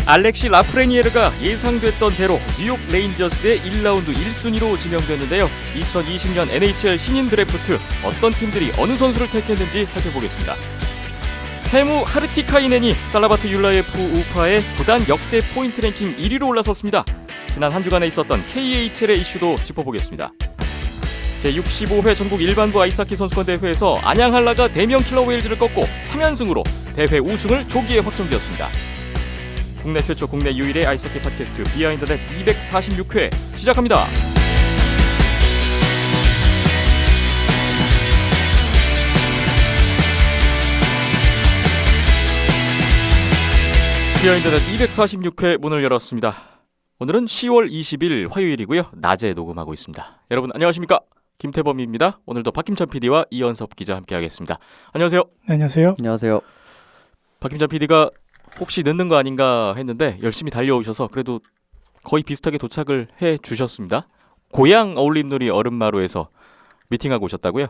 알렉시 라프레니에르가 예상됐던 대로 뉴욕 레인저스의 1라운드 1순위로 지명됐는데요. 2020년 NHL 신인 드래프트 어떤 팀들이 어느 선수를 택했는지 살펴보겠습니다. 테무 하르티카이넨이 살라바트 율라예프 우파의 구단 역대 포인트 랭킹 1위로 올라섰습니다. 지난 한 주간에 있었던 KHL의 이슈도 짚어보겠습니다. 제65회 전국 일반부 아이스하키 선수권 대회에서 안양한라가 대명 킬러 웨일즈를 꺾고 3연승으로 대회 우승을 조기에 확정되었습니다. 국내 최초 국내 유일의 아이스하키 팟캐스트 비하인드넷 246회 시작합니다. 비하인드넷 246회 문을 열었습니다. 오늘은 10월 20일 화요일이고요. 낮에 녹음하고 있습니다. 여러분 안녕하십니까? 김태범입니다. 오늘도 박김찬 PD와 이현섭 기자 함께하겠습니다. 안녕하세요. 네, 안녕하세요. 안녕하세요. 박김찬 PD가 혹시 늦는 거 아닌가 했는데 열심히 달려오셔서 그래도 거의 비슷하게 도착을 해주셨습니다. 고향 어울림놀이 얼음마루에서 미팅하고 오셨다고요?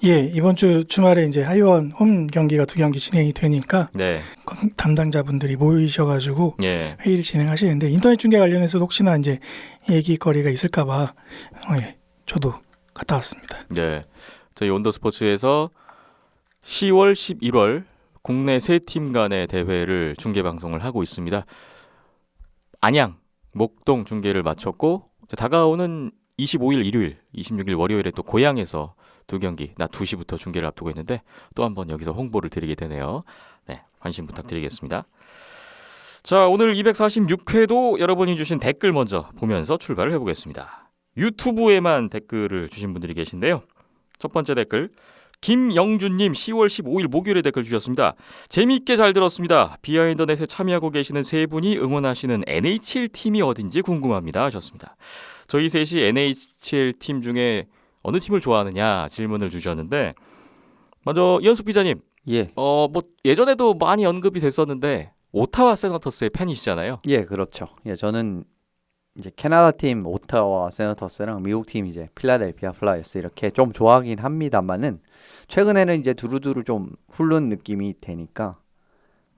예, 이번 주 주말에 이제 하이원 홈 경기가 2경기 진행이 되니까 네. 담당자분들이 모이셔가지고 예. 회의를 진행하시는데 인터넷 중계 관련해서 혹시나 이제 얘기거리가 있을까봐 저도 갔다 왔습니다. 네. 저희 온더스포츠에서 10월, 11월 국내 세 팀 간의 대회를 중계 방송을 하고 있습니다. 안양, 목동 중계를 마쳤고 다가오는 25일 일요일, 26일 월요일에 또 고향에서 2경기 낮 2시부터 중계를 앞두고 있는데 또 한번 여기서 홍보를 드리게 되네요. 네, 관심 부탁드리겠습니다. 자, 오늘 246회도 여러분이 주신 댓글 먼저 보면서 출발을 해보겠습니다. 유튜브에만 댓글을 주신 분들이 계신데요. 첫 번째 댓글 김영준님 10월 15일 목요일에 댓글 주셨습니다. 재미있게 잘 들었습니다. 비하인드넷에 참여하고 계시는 세 분이 응원하시는 NHL 팀이 어딘지 궁금합니다 하셨습니다. 저희 셋이 NHL 팀 중에 어느 팀을 좋아하느냐 질문을 주셨는데 먼저 이현숙 기자님, 예. 뭐 예전에도 많이 언급이 됐었는데 오타와 세너터스의 팬이시잖아요. 예, 그렇죠. 예, 저는 이제 캐나다 팀 오타와 세너터스랑 미국 팀 이제 필라델피아 플라이어스 이렇게 좀 좋아하긴 합니다만은 최근에는 이제 두루두루 좀 흐른 느낌이 되니까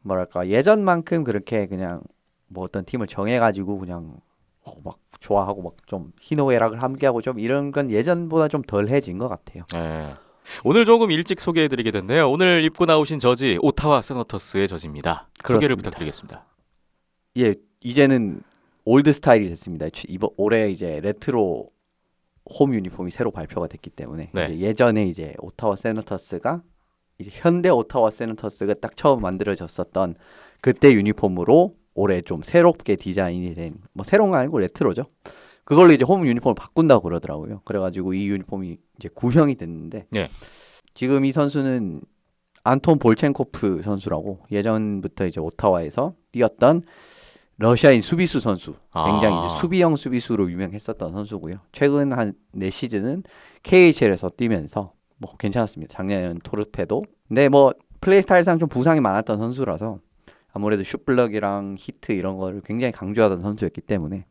뭐랄까 예전만큼 그렇게 그냥 뭐 어떤 팀을 정해가지고 그냥 막 좋아하고 막 좀 희노애락을 함께하고 좀 이런 건 예전보다 좀 덜해진 것 같아요. 네. 오늘 조금 일찍 소개해드리게 됐네요. 오늘 입고 나오신 저지 오타와 세너터스의 저지입니다. 소개를 그렇습니다. 부탁드리겠습니다. 예, 이제는 올드 스타일이 됐습니다. 이번 올해 이제 레트로 홈 유니폼이 새로 발표가 됐기 때문에 네. 이제 예전에 이제 오타와 세너터스가 이제 현대 오타와 세너터스가 딱 처음 만들어졌었던 그때 유니폼으로 올해 좀 새롭게 디자인이 된 뭐 새로운 거 아니고 레트로죠. 그걸로 이제 홈 유니폼을 바꾼다고 그러더라고요. 그래가지고 이 유니폼이 이제 구형이 됐는데 네. 지금 이 선수는 안톤 볼첸코프 선수라고 예전부터 이제 오타와에서 뛰었던 러시아인 수비수 선수, 굉장히 이제 수비형 수비수로 유명했었던 선수고요. 최근 한 4시즌은 KHL에서 뛰면서 뭐 괜찮았습니다. 작년에는 토르페도. 근데 뭐 플레이 스타일상 좀 부상이 많았던 선수라서 아무래도 슛블럭이랑 히트 이런 거를 굉장히 강조하던 선수였기 때문에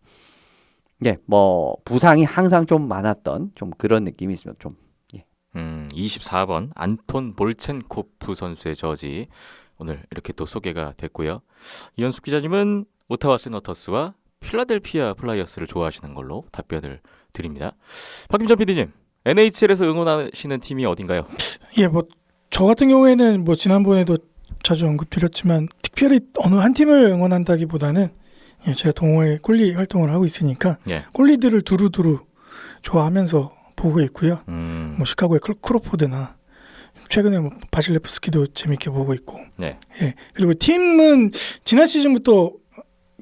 예, 뭐 부상이 항상 좀 많았던 좀 그런 느낌이 있으면 좀 24번 안톤 볼첸코프 선수의 저지 오늘 이렇게 또 소개가 됐고요. 이현숙 기자님은 오타와 세너터스와 필라델피아 플라이어스를 좋아하시는 걸로 답변을 드립니다. 박김찬 PD님, NHL에서 응원하시는 팀이 어딘가요? 예, 뭐 저 같은 경우에는 뭐 지난번에도 자주 언급드렸지만 특별히 어느 한 팀을 응원한다기보다는 제가 동호회 꼴리 활동을 하고 있으니까 예. 꼴리들을 두루두루 좋아하면서 보고 있고요. 뭐 시카고의 크로포드나 최근에 뭐 바실레프스키도 재밌게 보고 있고. 네. 예. 그리고 팀은 지난 시즌부터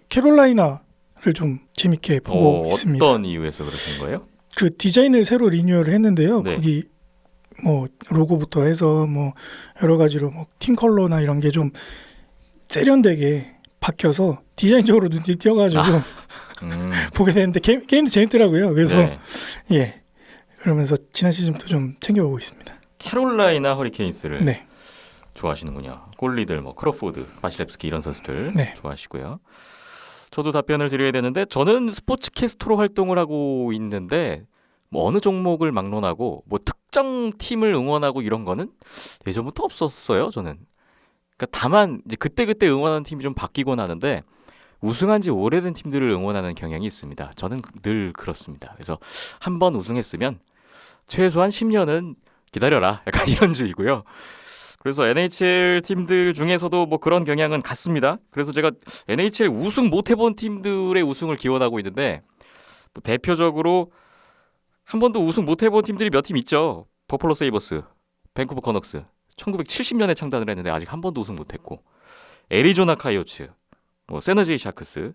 캐롤라이나를 좀 재밌게 보고 있습니다. 어떤 이유에서 그러신 거예요? 그 디자인을 새로 리뉴얼을 했는데요. 네. 거기 뭐 로고부터 해서 뭐 여러 가지로 뭐 팀 컬러나 이런 게 좀 세련되게 바뀌어서 디자인적으로 눈이 띄어가지고 보게 되는데 게임도 재밌더라고요. 그래서 네. 예, 그러면서 지난 시즌부터 좀 챙겨보고 있습니다. 캐롤라이나 허리케인스를 네. 좋아하시는군요. 꼴리들 뭐 크로포드, 바실레프스키 이런 선수들 네. 좋아하시고요. 저도 답변을 드려야 되는데 저는 스포츠 캐스터로 활동을 하고 있는데 뭐 어느 종목을 막론하고 뭐 특정 팀을 응원하고 이런 거는 예전부터 없었어요. 저는. 그러니까 다만 이제 그때그때 응원하는 팀이 좀 바뀌곤 하는데 우승한 지 오래된 팀들을 응원하는 경향이 있습니다. 저는 늘 그렇습니다. 그래서 한 번 우승했으면 최소한 10년은 기다려라. 약간 이런 주의고요. 그래서 NHL 팀들 중에서도 뭐 그런 경향은 같습니다. 그래서 제가 NHL 우승 못 해본 팀들의 우승을 기원하고 있는데 뭐 대표적으로 한 번도 우승 못 해본 팀들이 몇 팀 있죠. 버펄로 세이버스, 밴쿠버 커넉스 1970년에 창단을 했는데 아직 한 번도 우승 못 했고 애리조나 카이오츠, 뭐 세너제이 샤크스,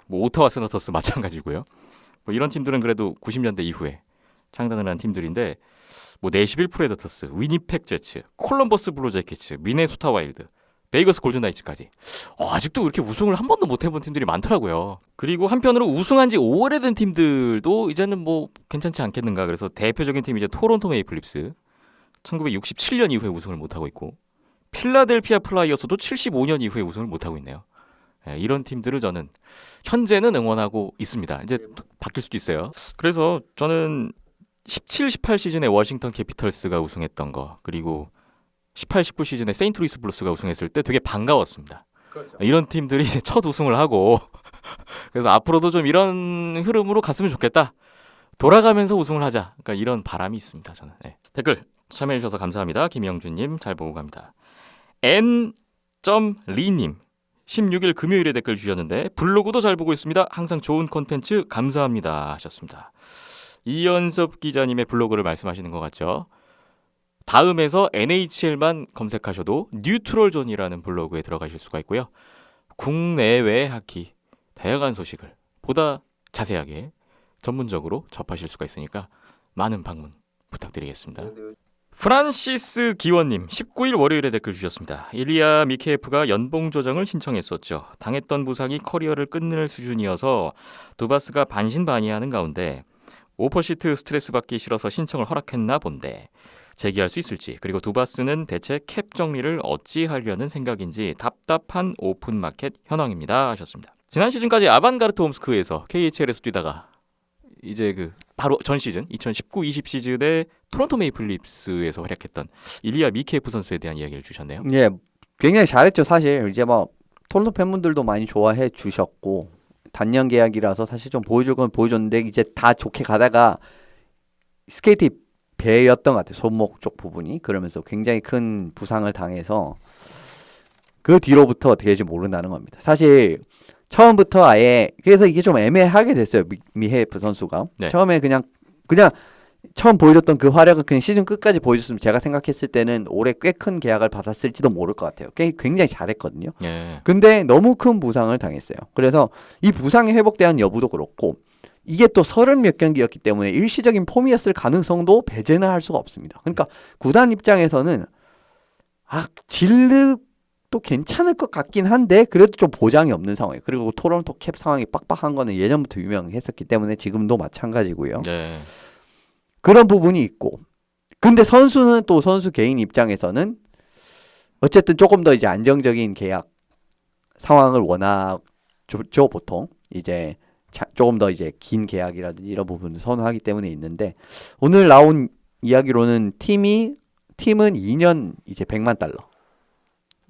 뭐 오타와 세너터스 마찬가지고요. 뭐 이런 팀들은 그래도 90년대 이후에 창단을 한 팀들인데 뭐 내시빌 프레더터스, 위니펙 제츠, 콜럼버스 블루제이켓츠, 미네소타 와일드, 베이거스 골든나이츠까지 아직도 이렇게 우승을 한 번도 못 해본 팀들이 많더라고요. 그리고 한편으로 우승한 지 오래된 팀들도 이제는 뭐 괜찮지 않겠는가. 그래서 대표적인 팀이 이제 토론토 메이플립스 1967년 이후에 우승을 못 하고 있고 필라델피아 플라이어스도 75년 이후에 우승을 못 하고 있네요. 예, 이런 팀들을 저는 현재는 응원하고 있습니다. 이제 바뀔 수도 있어요. 그래서 저는 17, 18 시즌에 워싱턴 캐피털스가 우승했던 거 그리고 18, 19 시즌에 세인트루이스 블루스가 우승했을 때 되게 반가웠습니다. 그렇죠. 이런 팀들이 이제 첫 우승을 하고 그래서 앞으로도 좀 이런 흐름으로 갔으면 좋겠다. 돌아가면서 우승을 하자. 그러니까 이런 바람이 있습니다. 저는. 네. 댓글 참여해 주셔서 감사합니다. 김영준님 잘 보고 갑니다. N.리님 16일 금요일에 댓글 주셨는데 블로그도 잘 보고 있습니다. 항상 좋은 콘텐츠 감사합니다 하셨습니다. 이연섭 기자님의 블로그를 말씀하시는 것 같죠. 다음에서 NHL만 검색하셔도 뉴트럴존이라는 블로그에 들어가실 수가 있고요. 국내외 하키 다양한 소식을 보다 자세하게 전문적으로 접하실 수가 있으니까 많은 방문 부탁드리겠습니다. 프란시스 기원님 19일 월요일에 댓글 주셨습니다. 일리아 미케예프가 연봉 조정을 신청했었죠. 당했던 부상이 커리어를 끝낼 수준이어서 두바스가 반신반의하는 가운데 오퍼시트 스트레스 받기 싫어서 신청을 허락했나 본데 재기할 수 있을지 그리고 두바스는 대체 캡 정리를 어찌하려는 생각인지 답답한 오픈마켓 현황입니다 하셨습니다. 지난 시즌까지 아반가르트 옴스크에서 KHL에서 뛰다가 이제 그 바로 전 시즌 2019-20 시즌에 토론토 메이플립스에서 활약했던 일리아 미케예프 선수에 대한 이야기를 주셨네요. 예, 굉장히 잘했죠. 사실 이제 뭐 토론토 팬분들도 많이 좋아해 주셨고 단년 계약이라서 사실 좀 보여줄 건 보여줬는데 이제 다 좋게 가다가 스케이트 배였던 것 같아요. 손목 쪽 부분이. 그러면서 굉장히 큰 부상을 당해서 그 뒤로부터 어떻게 될지 모른다는 겁니다. 사실 처음부터 아예 그래서 이게 좀 애매하게 됐어요. 미헤프 선수가. 네. 처음에 그냥 처음 보여줬던 그 활약을 그냥 시즌 끝까지 보여줬으면 제가 생각했을 때는 올해 꽤 큰 계약을 받았을지도 모를 것 같아요. 굉장히 잘했거든요. 예. 근데 너무 큰 부상을 당했어요. 그래서 이 부상이 회복되는 여부도 그렇고 이게 또 30몇 경기였기 때문에 일시적인 폼이었을 가능성도 배제는 할 수가 없습니다. 그러니까 구단 입장에서는 질르도 괜찮을 것 같긴 한데 그래도 좀 보장이 없는 상황이에요. 그리고 토론토 캡 상황이 빡빡한 거는 예전부터 유명했었기 때문에 지금도 마찬가지고요. 네. 그런 부분이 있고 근데 선수는 또 선수 개인 입장에서는 어쨌든 조금 더 이제 안정적인 계약 상황을 원하죠. 보통 이제 조금 더 이제 긴 계약이라든지 이런 부분을 선호하기 때문에 있는데 오늘 나온 이야기로는 팀은 2년 이제 100만 달러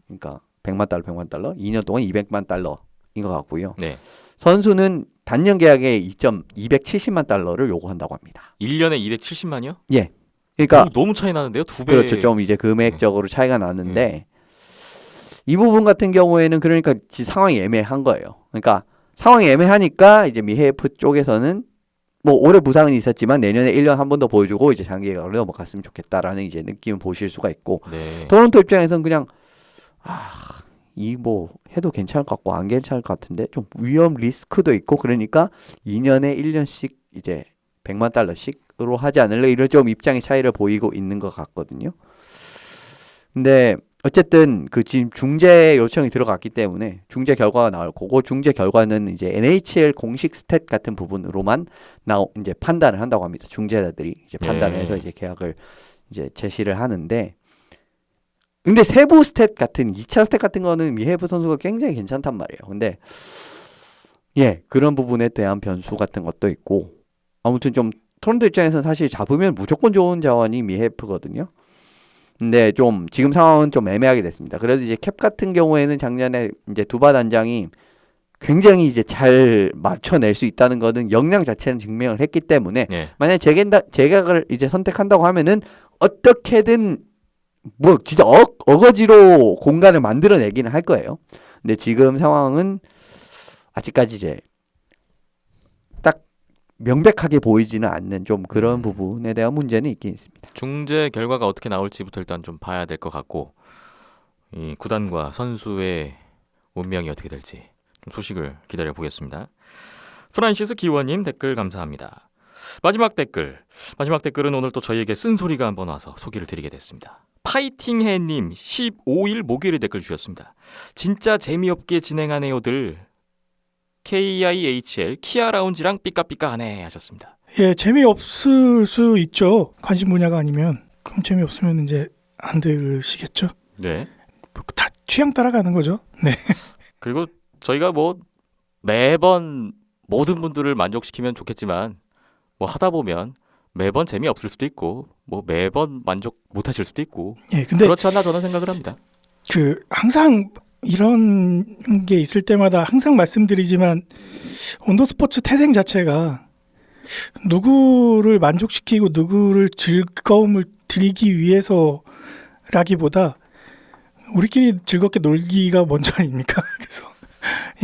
그러니까 100만 달러 2년 동안 200만 달러인 것 같고요. 네. 선수는 단년 계약에 270만 달러를 요구한다고 합니다. 1년에 270만이요? 예. 그러니까 너무 차이 나는데요. 2배. 그렇죠. 좀 이제 금액적으로 차이가 나는데 이 부분 같은 경우에는 그러니까 상황이 애매한 거예요. 그러니까 상황이 애매하니까 이제 미헤프 쪽에서는 뭐 올해 부상은 있었지만 내년에 1년 한 번 더 보여주고 이제 장기 계약으로 넘어갔으면 좋겠다라는 이제 느낌을 보실 수가 있고 네. 토론토 입장에서는 그냥 이 뭐 해도 괜찮을 것 같고 안 괜찮을 것 같은데 좀 위험 리스크도 있고 그러니까 2년에 1년씩 이제 100만 달러씩으로 하지 않을래 이런 좀 입장의 차이를 보이고 있는 것 같거든요. 근데 어쨌든 그 지금 중재 요청이 들어갔기 때문에 중재 결과가 나올 거고 중재 결과는 이제 NHL 공식 스탯 같은 부분으로만 이제 판단을 한다고 합니다. 중재자들이 이제 판단을 해서 이제 계약을 이제 제시를 하는데 근데 세부 스탯 같은 2차 스탯 같은 거는 미헤프 선수가 굉장히 괜찮단 말이에요. 근데 그런 부분에 대한 변수 같은 것도 있고 아무튼 좀 토론토 입장에서는 사실 잡으면 무조건 좋은 자원이 미헤프거든요. 근데 좀 지금 상황은 좀 애매하게 됐습니다. 그래도 이제 캡 같은 경우에는 작년에 이제 두바 단장이 굉장히 이제 잘 맞춰낼 수 있다는 거는 역량 자체는 증명을 했기 때문에 예. 만약 제각을 이제 선택한다고 하면은 어떻게든 뭐 진짜 어거지로 공간을 만들어내기는 할 거예요. 근데 지금 상황은 아직까지 이제 딱 명백하게 보이지는 않는 좀 그런 부분에 대한 문제는 있긴 있습니다. 중재 결과가 어떻게 나올지부터 일단 좀 봐야 될 것 같고 이 구단과 선수의 운명이 어떻게 될지 좀 소식을 기다려 보겠습니다. 프란시스 기원님 댓글 감사합니다. 마지막 댓글은 오늘 또 저희에게 쓴소리가 한번 와서 소개를 드리게 됐습니다. 파이팅해님 15일 목요일에 댓글 주셨습니다. 진짜 재미없게 진행하네요들 KIHL 키아 라운지랑 삐까삐까하네 하셨습니다. 예, 재미없을 수 있죠. 관심 분야가 아니면. 그럼 재미없으면 이제 안 들으시겠죠. 네. 다 취향 따라가는 거죠. 네. 그리고 저희가 뭐 매번 모든 분들을 만족시키면 좋겠지만 뭐 하다 보면 매번 재미없을 수도 있고 뭐 매번 만족 못하실 수도 있고 예, 근데 그렇지 않나 저는 생각을 합니다. 항상 이런 게 있을 때마다 항상 말씀드리지만 온도스포츠 태생 자체가 누구를 만족시키고 누구를 즐거움을 드리기 위해서라기보다 우리끼리 즐겁게 놀기가 먼저 아닙니까? 그래서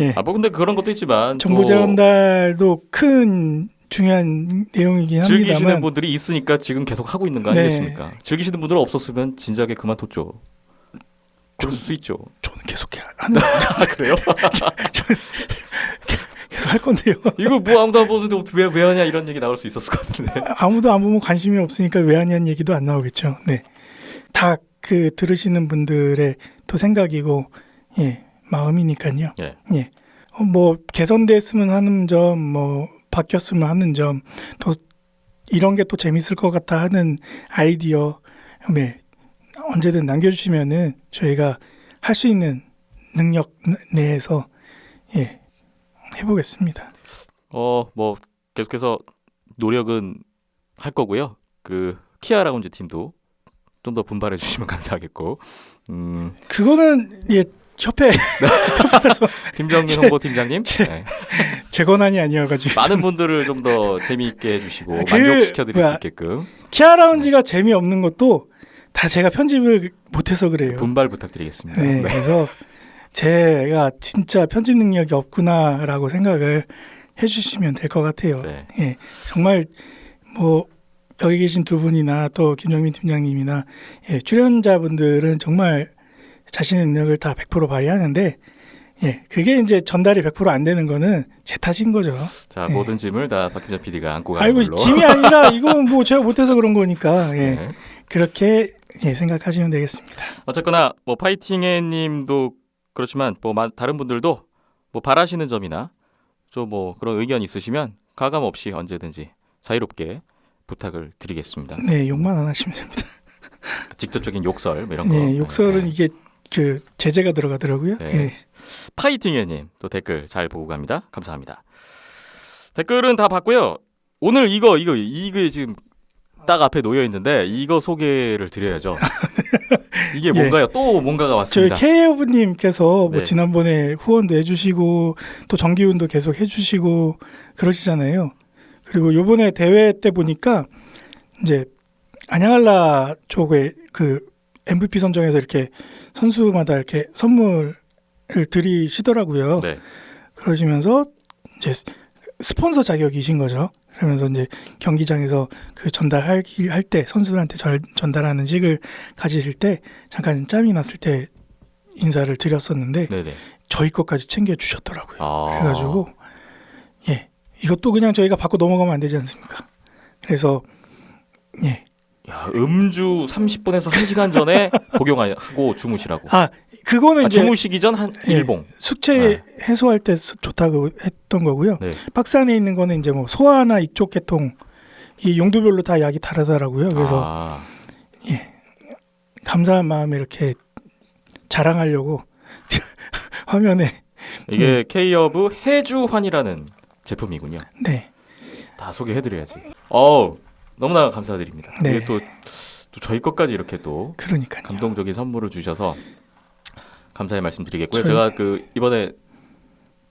예. 뭐 근데 그런 것도 있지만 정보 전달도 큰 중요한 내용이긴 즐기시는 합니다만 분들이 있으니까 지금 계속 하고 있는 거 네. 아니겠습니까? 즐기시는 분들은 없었으면 진작에 그만뒀죠. 그럴 수 있죠. 저는 계속 하는 그래요? 계속 할 건데요. 이거 뭐 아무도 안 보는데 왜 하냐 이런 얘기 나올 수 있었을 것 같은데. 아무도 안 보면 관심이 없으니까 왜 하냐는 얘기도 안 나오겠죠. 네, 다 들으시는 분들의 또 생각이고 예 마음이니까요. 예. 예. 뭐 개선됐으면 하는 점, 뭐 바뀌었으면 하는 점, 또 이런 게 또 재밌을 것 같아 하는 아이디어, 네 언제든 남겨주시면은 저희가 할 수 있는 능력 내에서 예 해보겠습니다. 뭐 계속해서 노력은 할 거고요. 그 키아 라운지 팀도 좀 더 분발해 주시면 감사하겠고. 그거는 예 협회 김정민 홍보팀장님 제 권한이 아니어가지고 많은 분들을 좀 더 재미있게 해주시고 그 만족시켜 드릴 수 뭐야, 있게끔 키아 라운지가 재미없는 것도 다 제가 편집을 못해서 그래요. 분발 부탁드리겠습니다. 네, 그래서 제가 진짜 편집 능력이 없구나라고 생각을 해주시면 될 것 같아요. 네. 예, 정말 뭐 여기 계신 두 분이나 또 김정민 팀장님이나 예, 출연자분들은 정말 자신의 능력을 다 100% 발휘하는데 예, 그게 이제 전달이 100% 안 되는 거는 제 탓인 거죠. 자, 예. 모든 짐을 다 박김정 PD가 안고 가는 아이고 걸로. 짐이 아니라 이건 뭐 제가 못해서 그런 거니까 예, 네. 그렇게 예, 생각하시면 되겠습니다. 어쨌거나 뭐 파이팅해님도 그렇지만 뭐 다른 분들도 뭐 바라시는 점이나 좀 뭐 그런 의견 있으시면 가감 없이 언제든지 자유롭게 부탁을 드리겠습니다. 네, 욕만 안 하시면 됩니다. 직접적인 욕설 뭐 이런 거. 네, 욕설은 네. 이게 제재가 들어가더라고요. 네. 예. 파이팅해님 또 댓글 잘 보고 갑니다. 감사합니다. 댓글은 다 봤고요. 오늘 이거 지금 딱 앞에 놓여 있는데 이거 소개를 드려야죠. 이게 뭔가요? 또 뭔가가 저희 왔습니다. K해부님께서 뭐 네. 지난번에 후원도 해주시고 또 정기훈도 계속 해주시고 그러시잖아요. 그리고 요번에 대회 때 보니까 이제 안양알라 쪽에 그 MVP 선정에서 이렇게 선수마다 이렇게 선물을 드리시더라고요. 네. 그러시면서 이제 스폰서 자격이신 거죠. 그러면서 이제 경기장에서 그 전달할 때 선수들한테 전달하는 식을 가지실 때 잠깐 짬이 났을 때 인사를 드렸었는데 네네. 저희 것까지 챙겨 주셨더라고요. 아. 그래가지고 예 이것도 그냥 저희가 받고 넘어가면 안 되지 않습니까? 그래서 예. 야, 음주 30분에서 1시간 전에 복용하고 주무시라고. 그거는 이제 주무시기 전 한 예, 일봉. 숙제 해소할 때 좋다고 했던 거고요. 네. 박스 안에 있는 거는 이제 뭐 소화나 이쪽 계통 이 용도별로 다 약이 다르더라고요. 그래서 예 감사한 마음에 이렇게 자랑하려고 화면에 이게 K허브 해주환이라는 제품이군요. 네. 다 소개해드려야지. 너무나 감사드립니다. 네. 이게 또 저희 것까지 이렇게 또 그러니까요. 감동적인 선물을 주셔서 감사의 말씀드리겠고요. 저희- 제가 그 이번에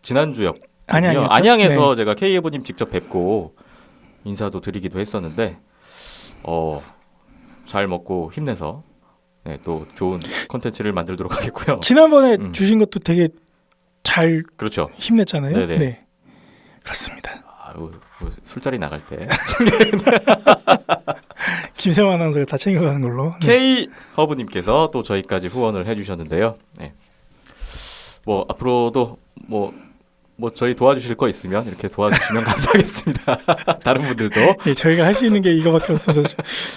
지난주였 안양이었죠? 안양에서 네. 제가 K 후보님 직접 뵙고 인사도 드리기도 했었는데 잘 먹고 힘내서 네, 또 좋은 콘텐츠를 만들도록 하겠고요. 지난번에 주신 것도 되게 잘 그렇죠. 힘냈잖아요. 네네. 네. 그렇습니다. 아유, 뭐 술자리 나갈 때 김세환 아나운서가 다 챙겨가는 걸로. 네. K 허브님께서 또 저희까지 후원을 해주셨는데요. 네. 뭐 앞으로도 뭐 저희 도와주실 거 있으면 이렇게 도와주시면 감사하겠습니다. 다른 분들도 네, 저희가 할 수 있는 게 이거밖에 없어서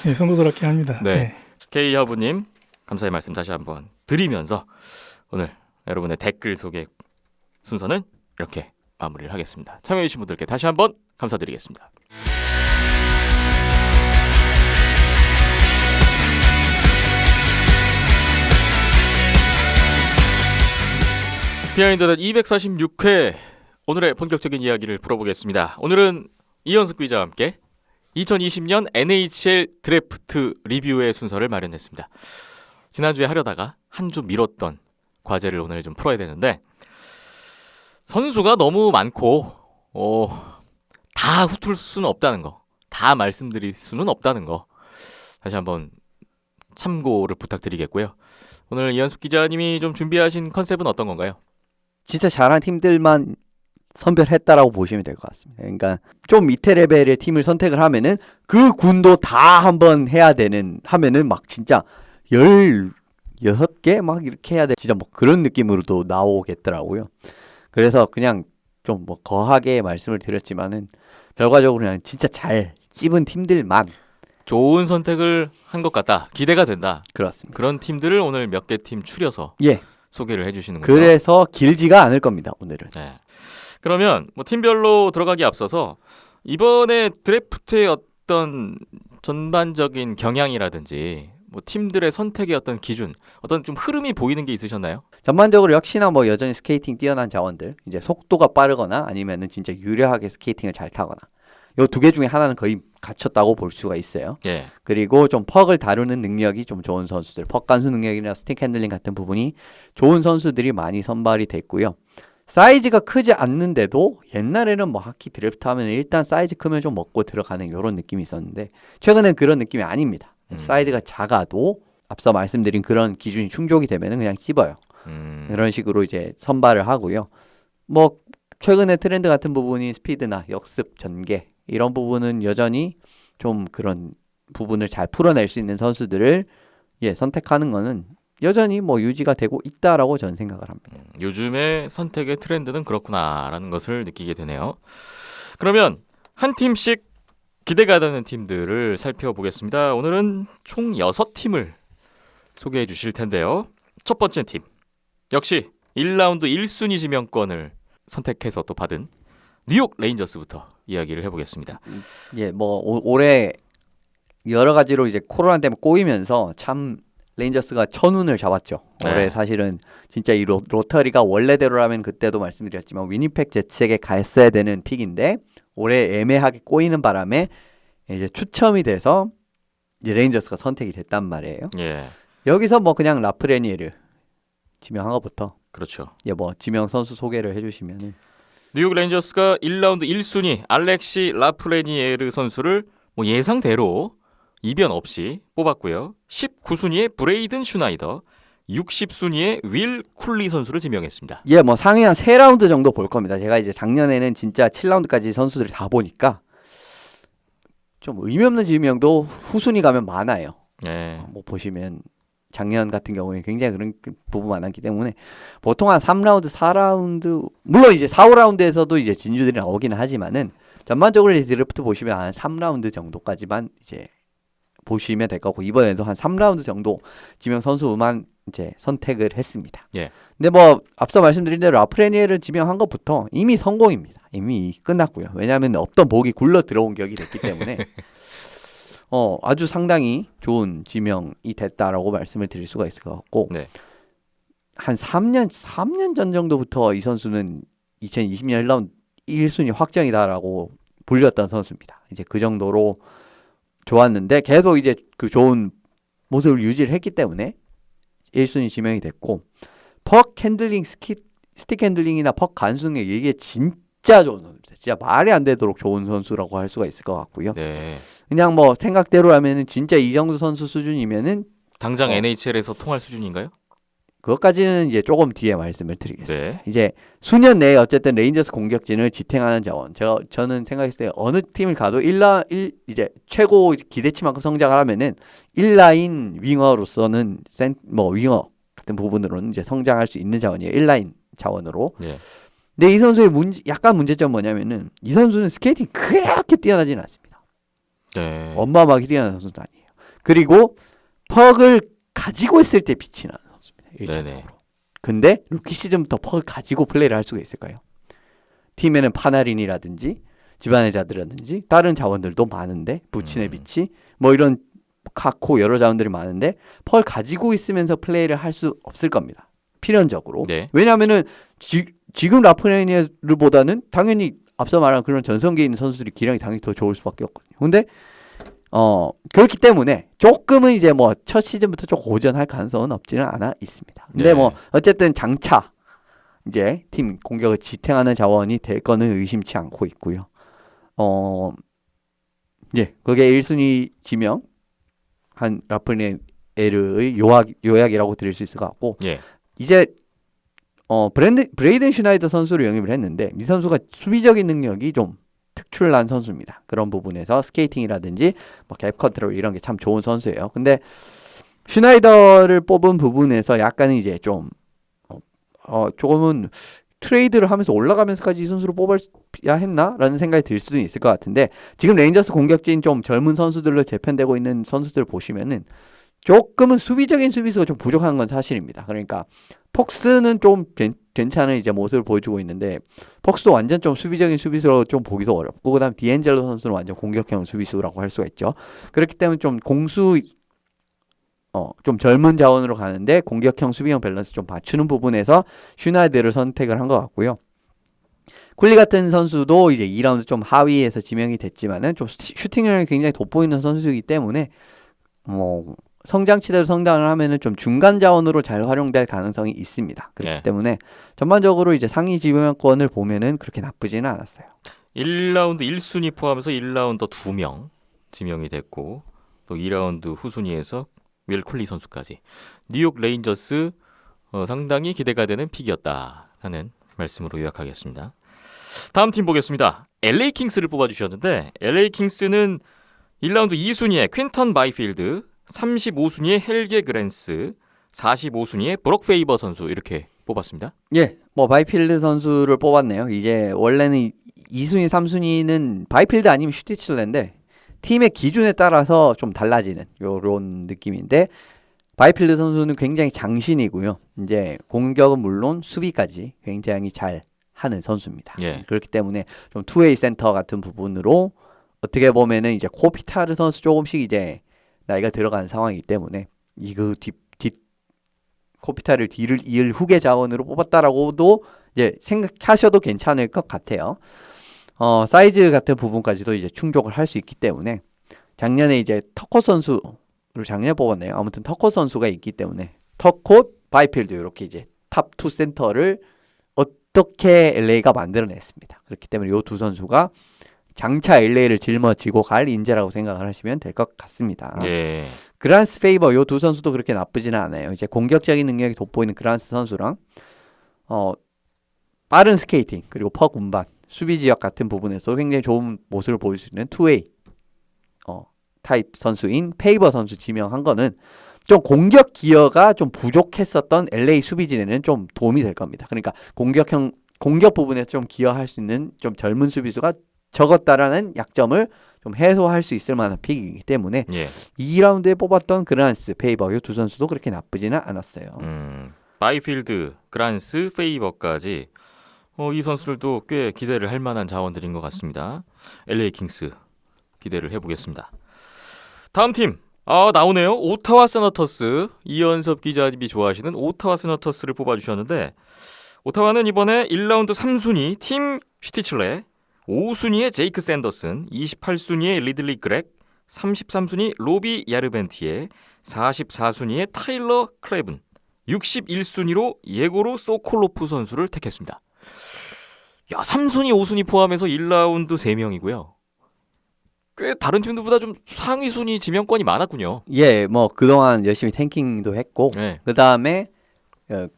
네, 송구스럽게 합니다. 네. 네. K 허브님 감사의 말씀 다시 한번 드리면서 오늘 여러분의 댓글 소개 순서는 이렇게 마무리를 하겠습니다. 참여해주신 분들께 다시 한번 감사드리겠습니다. 비하인드닷 246회 오늘의 본격적인 이야기를 풀어보겠습니다. 오늘은 이현숙 기자와 함께 2020년 NHL 드래프트 리뷰의 순서를 마련했습니다. 지난주에 하려다가 한 주 미뤘던 과제를 오늘 좀 풀어야 되는데 선수가 너무 많고 다 훑을 수는 없다는 거, 다 말씀드릴 수는 없다는 거 다시 한번 참고를 부탁드리겠고요. 오늘 이현숙 기자님이 좀 준비하신 컨셉은 어떤 건가요? 진짜 잘한 팀들만 선별했다라고 보시면 될 것 같습니다. 그러니까 좀 밑에 레벨의 팀을 선택을 하면은 그 군도 다 한번 해야 되는 하면은 막 진짜 16개 막 이렇게 해야 돼. 진짜 뭐 그런 느낌으로도 나오겠더라고요. 그래서 그냥 좀 뭐 거하게 말씀을 드렸지만은 결과적으로 그냥 진짜 잘 찝은 팀들만 좋은 선택을 한 것 같다. 기대가 된다. 그렇습니다. 그런 팀들을 오늘 몇 개 팀 추려서 예. 소개를 해주시는 거예요. 그래서 길지가 않을 겁니다. 오늘은. 네. 그러면 뭐 팀별로 들어가기 앞서서 이번에 드래프트의 어떤 전반적인 경향이라든지 뭐 팀들의 선택의 어떤 기준, 어떤 좀 흐름이 보이는 게 있으셨나요? 전반적으로 역시나 뭐 여전히 스케이팅 뛰어난 자원들, 이제 속도가 빠르거나 아니면은 진짜 유려하게 스케이팅을 잘 타거나 요 두 개 중에 하나는 거의 갖췄다고 볼 수가 있어요. 예. 그리고 좀 퍽을 다루는 능력이 좀 좋은 선수들, 퍽 간수 능력이나 스틱 핸들링 같은 부분이 좋은 선수들이 많이 선발이 됐고요. 사이즈가 크지 않는데도 옛날에는 뭐 하키 드래프트 하면 일단 사이즈 크면 좀 먹고 들어가는 이런 느낌이 있었는데 최근엔 그런 느낌이 아닙니다. 사이즈가 작아도 앞서 말씀드린 그런 기준이 충족이 되면은 그냥 씹어요. 이런 식으로 이제 선발을 하고요. 뭐 최근에 트렌드 같은 부분이 스피드나 역습, 전개 이런 부분은 여전히 좀 그런 부분을 잘 풀어낼 수 있는 선수들을 선택하는 거는 여전히 뭐 유지가 되고 있다라고 저는 생각을 합니다. 요즘의 선택의 트렌드는 그렇구나라는 것을 느끼게 되네요. 그러면 한 팀씩 기대가 되는 팀들을 살펴보겠습니다. 오늘은 총 6팀을 소개해 주실 텐데요. 첫 번째 팀 역시 1라운드 1순위 지명권을 선택해서 또 받은 뉴욕 레인저스부터 이야기를 해보겠습니다. 뭐 올해 여러 가지로 이제 코로나 때문에 꼬이면서 참 레인저스가 천운을 잡았죠. 네. 올해 사실은 진짜 이 로터리가 원래대로라면 그때도 말씀드렸지만 위니펙 제츠에게 갔어야 되는 픽인데 올해 애매하게 꼬이는 바람에 이제 추첨이 돼서 이제 레인저스가 선택이 됐단 말이에요. 예, 여기서 뭐 그냥 라프레니에르 지명한 것부터 그렇죠. 뭐 지명 선수 소개를 해주시면은 뉴욕 레인저스가 1라운드 1순위 알렉시 라프레니에르 선수를 뭐 예상대로 이변 없이 뽑았고요. 19순위에 브레이든 슈나이더, 60순위에 윌 쿨리 선수를 지명했습니다. 뭐 상위 한 3라운드 정도 볼 겁니다. 제가 이제 작년에는 진짜 7라운드까지 선수들이 다 보니까 좀 의미 없는 지명도 후순위 가면 많아요. 네. 뭐 보시면 작년 같은 경우에 굉장히 그런 부분 많았기 때문에 보통 한 3라운드, 4라운드 물론 이제 4, 5라운드에서도 이제 진주들이 나오기는 하지만은 전반적으로 이제 드래프트 보시면 한 3라운드 정도까지만 이제 보시면 될 거고 이번에도 한 3라운드 정도 지명 선수만 이제 선택을 했습니다. 예. 근데 뭐 앞서 말씀드린 대로 라프레니에를 지명한 것부터 이미 성공입니다. 이미 끝났고요. 왜냐하면 없던 복이 굴러 들어온 격이 됐기 때문에 아주 상당히 좋은 지명이 됐다라고 말씀을 드릴 수가 있을 것 같고 네. 한 3년 전 정도부터 이 선수는 2020년 1라운드 1순위 확정이다라고 불렸던 선수입니다. 이제 그 정도로 좋았는데 계속 이제 그 좋은 모습을 유지를 했기 때문에 1순위 지명이 됐고 퍽 핸들링 스틱 핸들링이나 퍽 간수능 이게 진짜 좋은 선수입니다. 진짜 말이 안 되도록 좋은 선수라고 할 수가 있을 것 같고요. 네. 그냥 뭐 생각대로 하면은 진짜 이정도 선수 수준이면은 당장 NHL에서 통할 수준인가요? 그것까지는 이제 조금 뒤에 말씀을 드리겠습니다. 네. 이제 수년 내에 어쨌든 레인저스 공격진을 지탱하는 자원. 저는 생각했을 때 어느 팀을 가도 이제 최고 기대치만큼 성장을 하면은 1라인 윙어로서는 윙어 같은 부분으로는 이제 성장할 수 있는 자원이에요. 1라인 자원으로. 네. 근데 이 선수의 약간 문제점 뭐냐면은 이 선수는 스케이팅 그렇게 뛰어나지는 않습니다. 네. 어마어마하게 뛰어난 선수는 아니에요. 그리고 퍽을 가지고 있을 때 빛이 나는 선수입니다. 일차적으로. 네네. 근데 루키 시즌부터 퍽을 가지고 플레이를 할 수가 있을까요? 팀에는 파나린이라든지 집안의 자들이라든지 다른 자원들도 많은데 부친의 빛이 뭐 이런 카코 여러 자원들이 많은데 펄 가지고 있으면서 플레이를 할 수 없을 겁니다. 필연적으로. 네. 왜냐하면은 지금 라프레니르보다는 당연히 앞서 말한 그런 전성기에 있는 선수들이 기량이 당연히 더 좋을 수밖에 없거든요. 근데 그렇기 때문에 조금은 이제 뭐 첫 시즌부터 좀 고전할 가능성은 없지는 않아 있습니다. 근데 네. 뭐 어쨌든 장차 이제 팀 공격을 지탱하는 자원이 될 거는 의심치 않고 있고요. 예, 그게 1순위 지명 한 라프레니르의 요약이라고 드릴 수 있을 것 같고 예. 이제 브레이든 슈나이더 선수를 영입을 했는데 이 선수가 수비적인 능력이 좀 특출난 선수입니다. 그런 부분에서 스케이팅이라든지 뭐 갭 컨트롤 이런 게 참 좋은 선수예요. 근데 슈나이더를 뽑은 부분에서 약간은 이제 좀 조금은 트레이드를 하면서 올라가면서까지 이 선수를 뽑아야 했나라는 생각이 들 수도 있을 것 같은데 지금 레인저스 공격진 좀 젊은 선수들로 재편되고 있는 선수들 보시면은 조금은 수비적인 수비수가 좀 부족한 건 사실입니다. 그러니까 폭스는 좀 괜찮은 이제 모습을 보여주고 있는데 폭스도 완전 좀 수비적인 수비수로 좀 보기도 어렵고 그다음 디엔젤로 선수는 완전 공격형 수비수라고 할 수가 있죠. 그렇기 때문에 좀 좀 젊은 자원으로 가는데 공격형 수비형 밸런스 좀 맞추는 부분에서 슈나이더를 선택을 한 것 같고요. 쿨리 같은 선수도 이제 2라운드 좀 하위에서 지명이 됐지만은 좀 슈팅력이 굉장히 돋보이는 선수이기 때문에 뭐 성장치대로 성장을 하면은 좀 중간 자원으로 잘 활용될 가능성이 있습니다. 그렇기 네. 때문에 전반적으로 이제 상위 지명권을 보면은 그렇게 나쁘지는 않았어요. 1라운드 1순위 포함해서 1라운드 2명 지명이 됐고 또 2라운드 후순위에서 윌 쿨리 선수까지 뉴욕 레인저스 상당히 기대가 되는 픽이었다 하는 말씀으로 요약하겠습니다. 다음 팀 보겠습니다. LA 킹스를 뽑아주셨는데 LA 킹스는 1라운드 2순위에 퀸턴 바이필드, 35순위에 헬게 그랜스, 45순위에 브록 페이버 선수 이렇게 뽑았습니다. 예, 뭐 바이필드 선수를 뽑았네요. 이제 원래는 2순위, 3순위는 바이필드 아니면 슈티칠레인데 팀의 기준에 따라서 좀 달라지는 요런 느낌인데 바이필드 선수는 굉장히 장신이고요. 이제 공격은 물론 수비까지 굉장히 잘 하는 선수입니다. 예. 그렇기 때문에 좀 투웨이 센터 같은 부분으로 어떻게 보면은 이제 코피타르 선수 조금씩 이제 나이가 들어가는 상황이기 때문에 이거 뒷 코피타를 뒤를 이을 후계 자원으로 뽑았다라고도 이제 생각하셔도 괜찮을 것 같아요. 사이즈 같은 부분까지도 이제 충족을 할 수 있기 때문에 작년에 이제 터코 선수를 작년에 뽑았네요. 아무튼 터코 선수가 있기 때문에 터코, 바이필드 이렇게 이제 탑 투 센터를 어떻게 LA가 만들어냈습니다. 그렇기 때문에 이 두 선수가 장차 LA를 짊어지고 갈 인재라고 생각을 하시면 될 것 같습니다. 예. 그란스 페이버 이 두 선수도 그렇게 나쁘지는 않아요. 이제 공격적인 능력이 돋보이는 그란스 선수랑 빠른 스케이팅 그리고 퍽 운반 수비 지역 같은 부분에서 굉장히 좋은 모습을 보일 수 있는 투웨이 타입 선수인 페이버 선수 지명한 거는 좀 공격 기여가 좀 부족했었던 LA 수비진에는 좀 도움이 될 겁니다. 그러니까 공격 부분에서 좀 기여할 수 있는 좀 젊은 수비수가 적었다라는 약점을 좀 해소할 수 있을 만한 픽이기 때문에 예. 2라운드에 뽑았던 그란스, 페이버 이 두 선수도 그렇게 나쁘지는 않았어요. 바이필드, 그란스, 페이버까지 이 선수들도 꽤 기대를 할 만한 자원들인 것 같습니다. LA 킹스 기대를 해보겠습니다. 다음 팀 나오네요. 오타와 세너터스. 이연섭 기자님이 좋아하시는 오타와 세너터스를 뽑아주셨는데 오타와는 이번에 1라운드 3순위 팀 슈티칠레, 5순위에 제이크 샌더슨, 28순위에 리들리 그렉, 33순위 로비 야르벤티에, 44순위에 타일러 클레븐 61순위로 예고로 소콜로프 선수를 택했습니다. 야, 3순위, 5순위 포함해서 1라운드 3명이고요. 꽤 다른 팀들보다 좀 상위 순위 지명권이 많았군요. 예, 뭐 그동안 열심히 탱킹도 했고 네. 그 다음에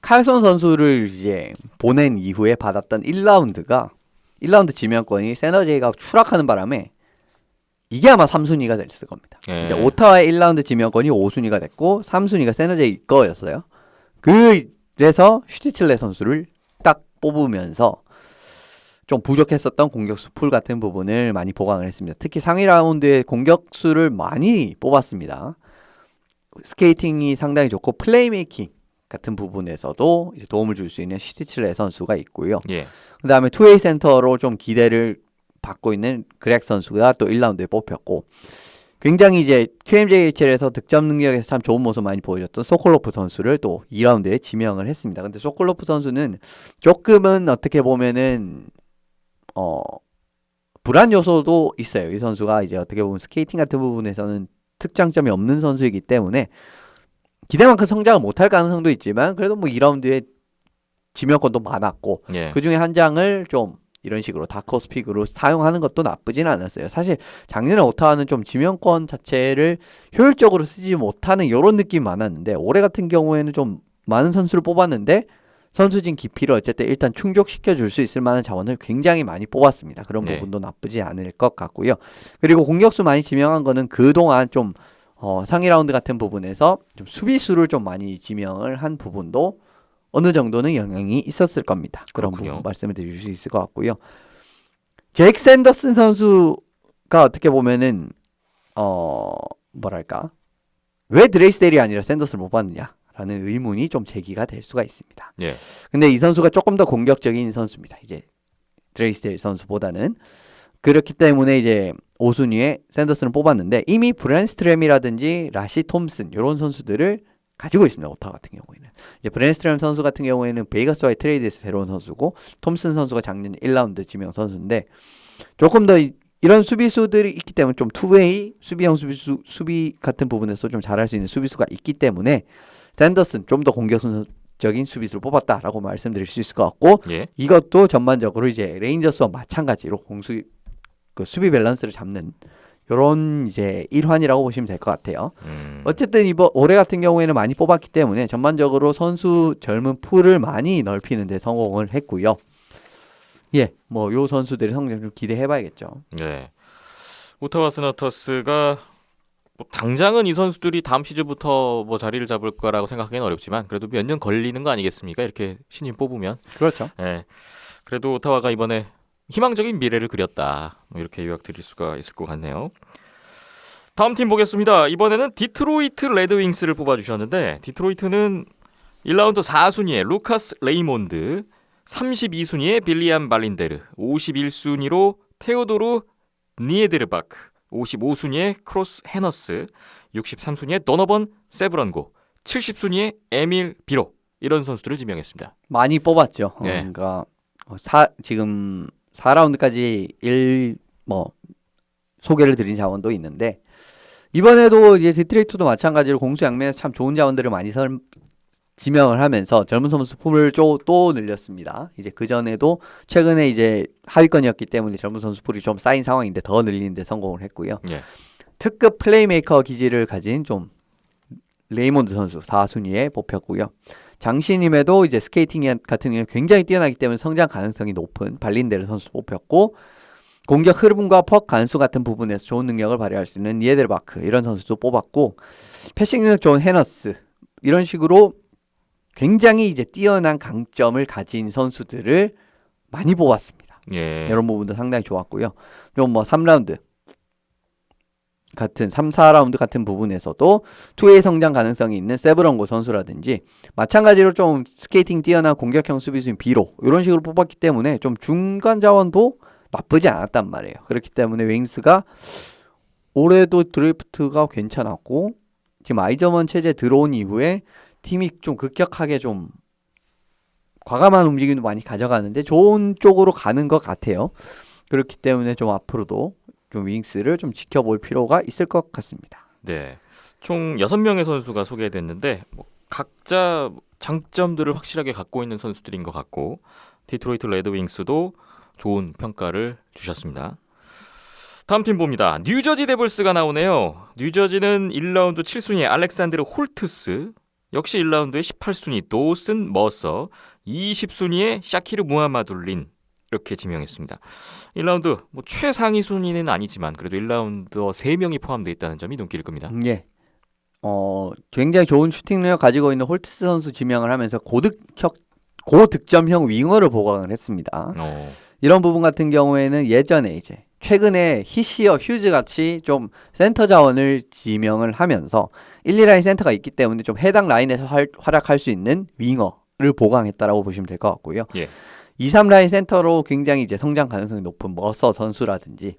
칼손 선수를 이제 보낸 이후에 받았던 1라운드 지명권이 세너제이가 추락하는 바람에 이게 아마 3순위가 됐을 겁니다. 네. 이제 오타와의 1라운드 지명권이 5순위가 됐고 3순위가 세너제이 거였어요. 그래서 슈티틀레 선수를 딱 뽑으면서 좀 부족했었던 공격수 풀 같은 부분을 많이 보강을 했습니다. 특히 상위 라운드에 공격수를 많이 뽑았습니다. 스케이팅이 상당히 좋고 플레이메이킹 같은 부분에서도 이제 도움을 줄 수 있는 슈티틀레 선수가 있고요. 예. 그 다음에 투웨이 센터로 좀 기대를 받고 있는 그렉 선수가 또 1라운드에 뽑혔고 굉장히 이제 QMJHL에서 득점 능력에서 참 좋은 모습 많이 보여줬던 소콜로프 선수를 또 2라운드에 지명을 했습니다. 근데 소콜로프 선수는 조금은 어떻게 보면은 불안 요소도 있어요. 이 선수가 이제 어떻게 보면 스케이팅 같은 부분에서는 특장점이 없는 선수이기 때문에 기대만큼 성장을 못할 가능성도 있지만 그래도 뭐 2라운드에 지명권도 많았고 예. 그 중에 한 장을 좀 이런 식으로 다크호스 픽으로 사용하는 것도 나쁘지는 않았어요. 사실 작년에 오타와는 좀 지명권 자체를 효율적으로 쓰지 못하는 이런 느낌이 많았는데 올해 같은 경우에는 좀 많은 선수를 뽑았는데 선수진 깊이를 어쨌든 일단 충족시켜 줄 수 있을 만한 자원을 굉장히 많이 뽑았습니다. 그런 네. 부분도 나쁘지 않을 것 같고요. 그리고 공격수 많이 지명한 거는 그동안 좀 상위 라운드 같은 부분에서 좀 수비수를 좀 많이 지명을 한 부분도 어느 정도는 영향이 있었을 겁니다. 그런 그렇군요. 부분 말씀을 드릴 수 있을 것 같고요. 제이크 샌더슨 선수가 어떻게 보면은 뭐랄까 왜 드레이스델이 아니라 샌더슨을 못 받느냐라는 의문이 좀 제기가 될 수가 있습니다. 예. 근데 이 선수가 조금 더 공격적인 선수입니다. 이제 드레이스델 선수보다는 그렇기 때문에 이제 5순위에 샌더슨을 뽑았는데 이미 브랜스트램이라든지 라시 톰슨 이런 선수들을 가지고 있습니다. 오타와 같은 경우에는 이제 브랜스트램 선수 같은 경우에는 베이거스와의 트레이드에서 새로운 선수고 톰슨 선수가 작년 1라운드 지명 선수인데 조금 더 이런 수비수들이 있기 때문에 좀 투웨이 수비형 수비 같은 부분에서 좀 잘할 수 있는 수비수가 있기 때문에 샌더슨 좀 더 공격적인 수비수를 뽑았다라고 말씀드릴 수 있을 것 같고 예. 이것도 전반적으로 이제 레인저스와 마찬가지로 그 수비 밸런스를 잡는 이런 이제 일환이라고 보시면 될 것 같아요. 어쨌든 올해 같은 경우에는 많이 뽑았기 때문에 전반적으로 선수 젊은 풀을 많이 넓히는 데 성공을 했고요. 예, 뭐 요 선수들의 성장 좀 기대해봐야겠죠. 네. 오타와 스나터스가 뭐 당장은 이 선수들이 다음 시즌부터 뭐 자리를 잡을 거라고 생각하기는 어렵지만 그래도 몇 년 걸리는 거 아니겠습니까? 이렇게 신인 뽑으면. 그렇죠. 예. 그래도 오타와가 이번에 희망적인 미래를 그렸다. 뭐 이렇게 요약 드릴 수가 있을 것 같네요. 다음 팀 보겠습니다. 이번에는 디트로이트 레드윙스를 뽑아주셨는데 디트로이트는 1라운드 4순위에 루카스 레이몬드, 32순위에 빌리안 발린데르, 51순위로 테오도르 니에데르바크, 55순위에 크로스 해너스, 63순위에 도너번 세브런고, 70순위에 에밀 비로 이런 선수들을 지명했습니다. 많이 뽑았죠. 네. 그러니까 지금 4라운드까지 소개를 드린 자원도 있는데 이번에도 이제 디트로이트도 마찬가지로 공수 양면에서 참 좋은 자원들을 많이 지명을 하면서 젊은 선수 풀을 또 늘렸습니다. 이제 그 전에도 최근에 이제 하위권이었기 때문에 젊은 선수 풀이 좀 쌓인 상황인데 더 늘리는데 성공을 했고요. 예. 특급 플레이메이커 기질을 가진 좀 레이몬드 선수 4순위에 뽑혔고요. 장신임에도 이제 스케이팅 같은 경우는 굉장히 뛰어나기 때문에 성장 가능성이 높은 발린데르 선수 뽑혔고 공격 흐름과 퍽 간수 같은 부분에서 좋은 능력을 발휘할 수 있는 니에델바크 이런 선수도 뽑았고 패싱 능력 좋은 해너스 이런 식으로 굉장히 이제 뛰어난 강점을 가진 선수들을 많이 뽑았습니다. 예. 이런 부분도 상당히 좋았고요. 좀 뭐 3라운드 같은 3, 4라운드 같은 부분에서도 투웨이 성장 가능성이 있는 세브런고 선수라든지 마찬가지로 좀 스케이팅 뛰어난 공격형 수비수인 비로 이런 식으로 뽑았기 때문에 좀 중간 자원도 나쁘지 않았단 말이에요. 그렇기 때문에 윙스가 올해도 드래프트가 괜찮았고 지금 아이저먼 체제 들어온 이후에 팀이 좀 급격하게 좀 과감한 움직임도 많이 가져가는데 좋은 쪽으로 가는 것 같아요. 그렇기 때문에 좀 앞으로도 좀 윙스를 좀 지켜볼 필요가 있을 것 같습니다. 네. 총 6명의 선수가 소개됐는데 뭐 각자 장점들을 확실하게 갖고 있는 선수들인 것 같고 디트로이트 레드윙스도 좋은 평가를 주셨습니다. 다음 팀 봅니다. 뉴저지 데블스가 나오네요. 뉴저지는 1라운드 7순위의 알렉산드르 홀트스, 역시 1라운드에 18순위 도슨 머서, 20순위의 샤키르 무하마둘린 이렇게 지명했습니다. 1라운드 뭐 최상위 순위는 아니지만 그래도 1라운드 3명이 포함되어 있다는 점이 눈길을 끕니다. 예. 굉장히 좋은 슈팅 능력 가지고 있는 홀트스 선수 지명을 하면서 고득점형 윙어를 보강을 했습니다. 이런 부분 같은 경우에는 예전에 이제 최근에 히시어 휴즈 같이 좀 센터 자원을 지명을 하면서 1, 2라인 센터가 있기 때문에 좀 해당 라인에서 활약할 수 있는 윙어를 보강했다라고 보시면 될 것 같고요. 예. 2, 3라인 센터로 굉장히 이제 성장 가능성이 높은 머서 선수라든지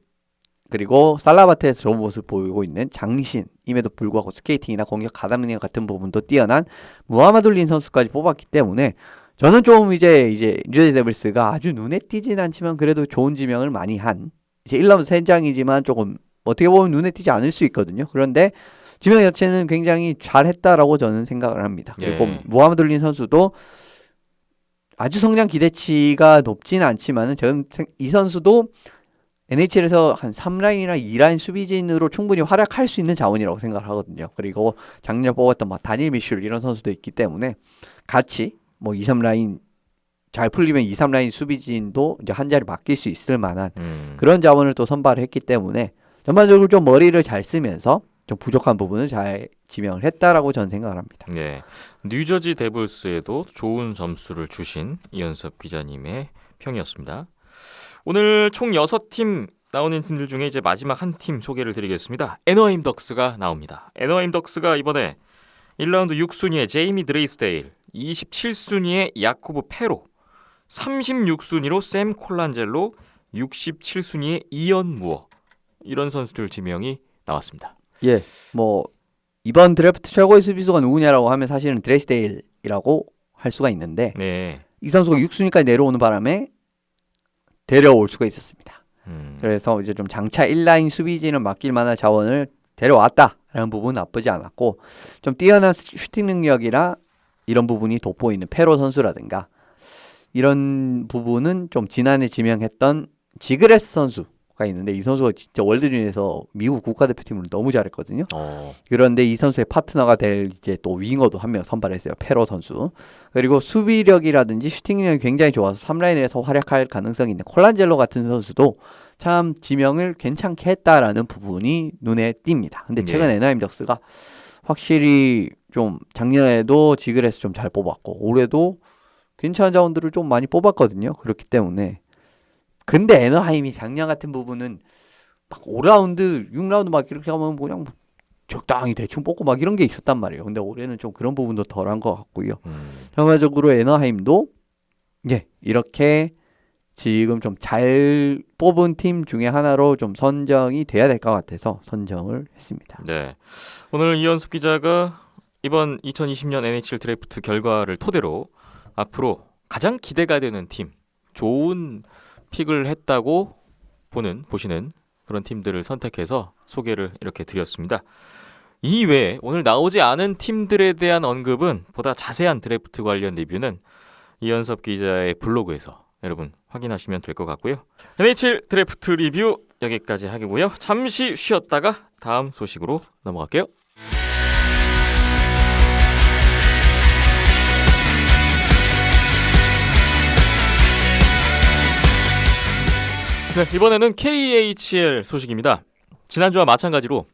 그리고 살라바트에서 좋은 모습 보이고 있는 장신임에도 불구하고 스케이팅이나 공격 가담 능력 같은 부분도 뛰어난 무하마둘린 선수까지 뽑았기 때문에 저는 좀 이제 뉴저지 데블스가 아주 눈에 띄진 않지만 그래도 좋은 지명을 많이 한 이제 1라운드 3장이지만 조금 어떻게 보면 눈에 띄지 않을 수 있거든요. 그런데 지명 자체는 굉장히 잘했다라고 저는 생각을 합니다. 그리고 무하마둘린 선수도 아주 성장 기대치가 높지는 않지만은 저는 이 선수도 NHL에서 한 3라인이나 2라인 수비진으로 충분히 활약할 수 있는 자원이라고 생각을 하거든요. 그리고 작년 뽑았던 다닐 미슐 이런 선수도 있기 때문에 같이 2, 3라인 잘 풀리면 2, 3라인 수비진도 이제 한 자리 맡길 수 있을 만한 그런 자원을 또 선발을 했기 때문에 전반적으로 좀 머리를 잘 쓰면서 좀 부족한 부분을 잘 지명을 했다라고 저는 생각을 합니다. 네, 뉴저지 데블스에도 좋은 점수를 주신 이현섭 기자님의 평이었습니다. 오늘 총 6팀 나오는 팀들 중에 이제 마지막 한 팀 소개를 드리겠습니다. 애너하임 덕스가 나옵니다. 애너하임 덕스가 이번에 1라운드 6순위의 제이미 드레이스데일, 27순위의 야코브 페로, 36순위로 샘 콜란젤로, 67순위의 이언 무어 이런 선수들 지명이 나왔습니다. 예, 이번 드래프트 최고의 수비수가 누구냐라고 하면 사실은 드레이스데일이라고 할 수가 있는데 이 선수가 6순위까지 내려오는 바람에 데려올 수가 있었습니다. 그래서 이제 좀 장차 1라인 수비진을 맡길 만한 자원을 데려왔다라는 부분은 나쁘지 않았고 좀 뛰어난 슈팅 능력이라 이런 부분이 돋보이는 페로 선수라든가 이런 부분은 좀 지난해 지명했던 지그레스 선수가 있는데 이 선수가 진짜 월드 중에서 미국 국가대표팀을 너무 잘했거든요. 그런데 이 선수의 파트너가 될 이제 또 윙어도 한 명 선발했어요. 페로 선수. 그리고 수비력이라든지 슈팅 능력이 굉장히 좋아서 3라인에서 활약할 가능성이 있는 콜란젤로 같은 선수도 참 지명을 괜찮게 했다라는 부분이 눈에 띕니다. 근데 최근 애너하임 덕스가 확실히 좀 작년에도 지그레스 좀 잘 뽑았고 올해도 괜찮은 자원들을 좀 많이 뽑았거든요. 그렇기 때문에 근데 애너하임이 작년 같은 부분은 막 5라운드, 6라운드 막 이렇게 하면 그냥 적당히 대충 뽑고 막 이런 게 있었단 말이에요. 근데 올해는 좀 그런 부분도 덜한 것 같고요. 전반적으로 애너하임도 이렇게 지금 좀 잘 뽑은 팀 중에 하나로 좀 선정이 돼야 될 것 같아서 선정을 했습니다. 네, 오늘 이현숙 기자가 이번 2020년 NHL 드래프트 결과를 토대로 앞으로 가장 기대가 되는 팀, 좋은 픽을 했다고 보시는 그런 팀들을 선택해서 소개를 이렇게 드렸습니다. 이외에 오늘 나오지 않은 팀들에 대한 언급은 보다 자세한 드래프트 관련 리뷰는 이현섭 기자의 블로그에서 여러분 확인하시면 될 것 같고요. NHL 드래프트 리뷰 여기까지 하고요. 잠시 쉬었다가 다음 소식으로 넘어갈게요. 네, 이번에는 KHL 소식입니다. 지난주와 마찬가지로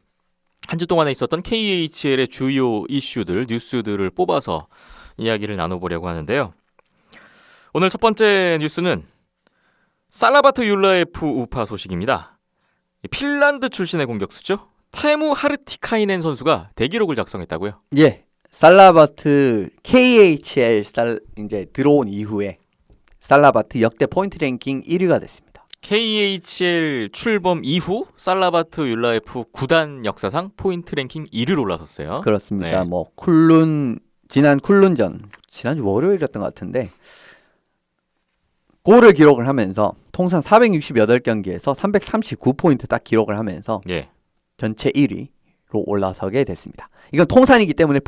한 주 동안에 있었던 KHL의 주요 이슈들, 뉴스들을 뽑아서 이야기를 나눠보려고 하는데요. 오늘 첫 번째 뉴스는 살라바트 율라예프 우파 소식입니다. 핀란드 출신의 공격수죠. 테무 하르티카이넨 선수가 대기록을 작성했다고요? 예, 살라바트 KHL 이제 들어온 이후에 살라바트 역대 포인트 랭킹 1위가 됐습니다. KHL 출범 이후 살라바트 율라예프 구단 역사상 포인트 랭킹 1위로 올라섰어요. 그렇습니다. 지난주 월요일이었던 것 같은데 골을 기록을 하면서 통산 468경기에서 339포인트 딱 기록을 하면서 전체 1위로 올라서게 됐습니다. 이건 통산이기 때문에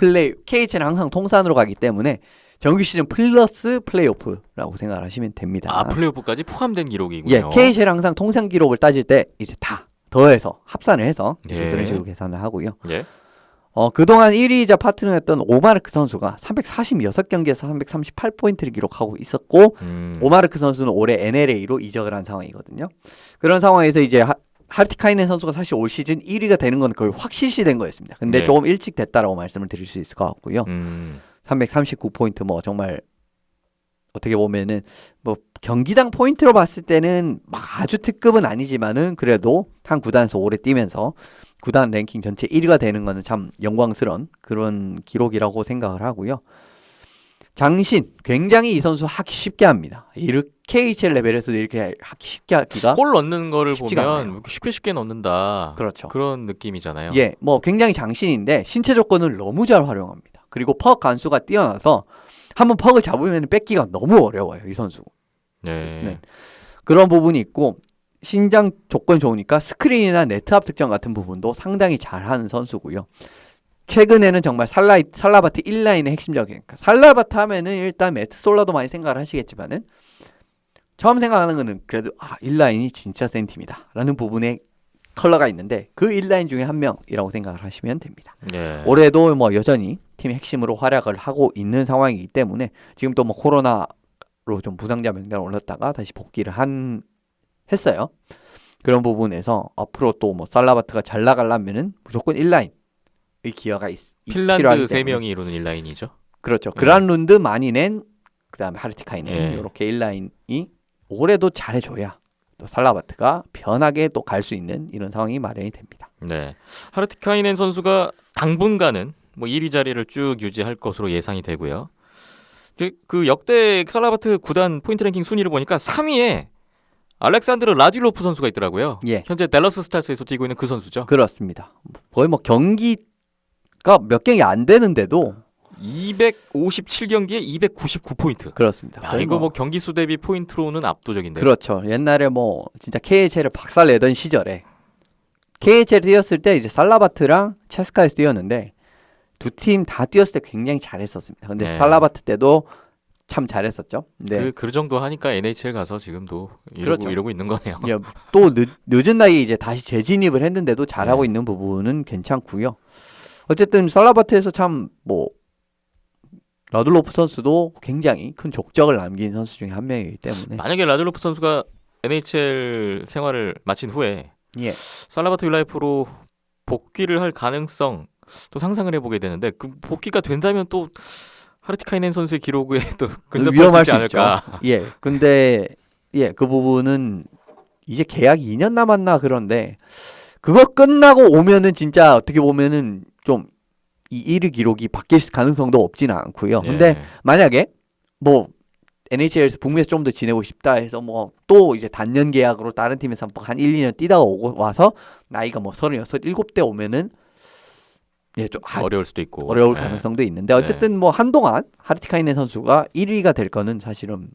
KHL은 항상 통산으로 가기 때문에 정규 시즌 플러스 플레이오프라고 생각을 하시면 됩니다. 아, 플레이오프까지 포함된 기록이군요. 예, KHL 항상 통산 기록을 따질 때 이제 다 더해서 합산을 해서 이제 예. 그런 식으로 계산을 하고요. 예. 그동안 1위이자 파트너였던 오마르크 선수가 346경기에서 338포인트를 기록하고 있었고 오마르크 선수는 올해 NLA로 이적을 한 상황이거든요. 그런 상황에서 이제 하르티카이넨 선수가 사실 올 시즌 1위가 되는 건 거의 확실시된 거였습니다. 근데 네. 조금 일찍 됐다라고 말씀을 드릴 수 있을 것 같고요. 339포인트 뭐 정말 어떻게 보면은 뭐 경기당 포인트로 봤을 때는 막 아주 특급은 아니지만은 그래도 한 구단에서 오래 뛰면서 구단 랭킹 전체 1위가 되는 거는 참 영광스러운 그런 기록이라고 생각을 하고요. 장신 굉장히 이 선수 하기 쉽게 합니다. 이렇게 KHL 레벨에서도 이렇게 하기 쉽게 하기가 골 넣는 거를 쉽지가 보면 않아요. 쉽게 넣는다. 그렇죠. 그런 느낌이잖아요. 예, 뭐 굉장히 장신인데 신체 조건을 너무 잘 활용합니다. 그리고 퍽 간수가 뛰어나서 한번 퍽을 잡으면 뺏기가 너무 어려워요, 이 선수. 네. 네. 그런 부분이 있고 신장 조건 좋으니까 스크린이나 네트앞 득점 같은 부분도 상당히 잘하는 선수고요. 최근에는 정말 살라바트 1라인의 핵심적이니까 살라바트 하면은 일단 매트 솔라도 많이 생각을 하시겠지만은 처음 생각하는 거는 그래도 1라인이 진짜 센 팀이다 라는 부분에 컬러가 있는데 그 1라인 중에 한 명이라고 생각을 하시면 됩니다. 네. 올해도 뭐 여전히 팀의 핵심으로 활약을 하고 있는 상황이기 때문에 지금 또 뭐 코로나로 좀 부상자 명단에 올랐다가 다시 복귀를 했어요. 그런 부분에서 앞으로 또 뭐 살라바트가 잘 나가려면은 무조건 1라인의 기여가 핀란드 필요하기 3명이 이루는 1라인이죠. 그렇죠. 그란룬드, 마니넨, 그다음에 하르티카이넨 예. 이렇게 1라인이 올해도 잘해줘야 또 살라바트가 편하게 또 갈 수 있는 이런 상황이 마련이 됩니다. 네. 하르티카이넨 선수가 당분간은 뭐 1위 자리를 쭉 유지할 것으로 예상이 되고요. 그 역대 살라바트 구단 포인트 랭킹 순위를 보니까 3위에 알렉산드르 라듈로프 선수가 있더라고요. 예, 현재 댈러스 스타스에서 뛰고 있는 그 선수죠. 그렇습니다. 거의 뭐 경기가 몇 경기 안 되는데도 257경기에 299포인트. 그렇습니다. 야, 거의 이거 뭐 경기 수 대비 포인트로는 압도적인데. 그렇죠. 옛날에 뭐 진짜 KHL을 박살내던 시절에 KHL 뛰었을 때 이제 살라바트랑 체스카에서 뛰었는데 두 팀 다 뛰었을 때 굉장히 잘했었습니다. 근데 네. 살라바트 때도 참 잘했었죠. 네. 그 정도 하니까 NHL 가서 지금도 그렇죠. 이러고 있는 거네요. 예, 또 늦은 나이에 이제 다시 재진입을 했는데도 잘하고 네. 있는 부분은 괜찮고요. 어쨌든 살라바트에서 참 뭐 라둘로프 선수도 굉장히 큰 족적을 남긴 선수 중에 한 명이기 때문에 만약에 라듈로프 선수가 NHL 생활을 마친 후에 예, 살라바트 윌라이프로 복귀를 할 가능성 또 상상을 해보게 되는데 그 복귀가 된다면 또 하르티카이넨 선수의 기록에 또 근접할 수 위험할 있지 수 않을까. 있죠. 예, 근데 그 부분은 이제 계약 2년 남았나 그런데 그거 끝나고 오면은 진짜 어떻게 보면은 좀 이 1위 기록이 바뀔 가능성도 없지는 않고요. 근데 예. 만약에 뭐 NHL에서 북미에서 좀 더 지내고 싶다 해서 뭐 또 이제 단년 계약으로 다른 팀에서 한 1, 2년 뛰다가 오고 와서 나이가 뭐 36, 7대 오면은 예, 좀 어려울 수도 있고 어려울 예. 가능성도 있는데 어쨌든 뭐 한동안 하르티카이넨 선수가 1위가 될 거는 사실은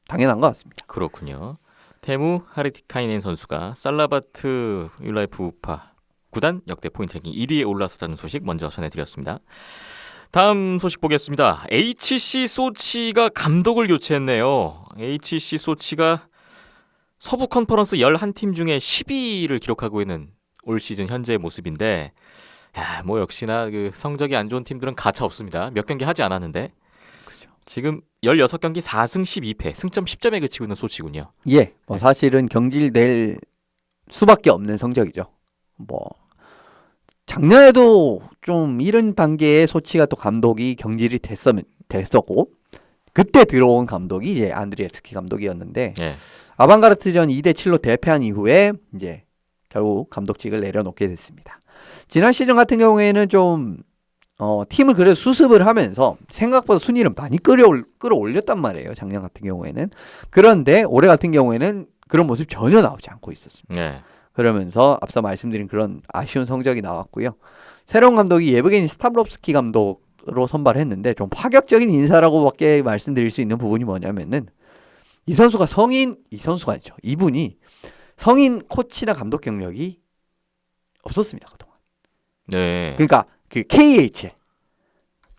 당연한 것 같습니다. 그렇군요. 테무 하르티카이넨 선수가 살라바트 윌라이프 우파 구단 역대 포인트 랭킹 1위에 올랐다는 소식 먼저 전해드렸습니다. 다음 소식 보겠습니다. HC 소치가 감독을 교체했네요. HC 소치가 서부 컨퍼런스 11팀 중에 10위를 기록하고 있는 올 시즌 현재의 모습인데 뭐 역시나 그 성적이 안 좋은 팀들은 가차 없습니다. 몇 경기 하지 않았는데 지금 16경기 4승 12패 승점 10점에 그치고 있는 소치군요. 예, 뭐 사실은 경질될 수밖에 없는 성적이죠. 뭐 작년에도 좀 이런 단계의 소치가 또 감독이 경질이 됐었고 그때 들어온 감독이 이제 안드리옙스키 감독이었는데 예. 아방가르트전 2대7로 대패한 이후에 이제 결국 감독직을 내려놓게 됐습니다. 지난 시즌 같은 경우에는 좀 팀을 그래도 수습을 하면서 생각보다 순위를 많이 끌어올렸단 말이에요. 작년 같은 경우에는. 그런데 올해 같은 경우에는 그런 모습 전혀 나오지 않고 있었습니다. 예. 그러면서 앞서 말씀드린 그런 아쉬운 성적이 나왔고요. 새로운 감독이 예브게니 스타브롭스키 감독으로 선발했는데 좀 파격적인 인사라고밖에 말씀드릴 수 있는 부분이 뭐냐면은 이 선수가 이분이 성인 코치나 감독 경력이 없었습니다. 그동안. 네. 그러니까 그 KHL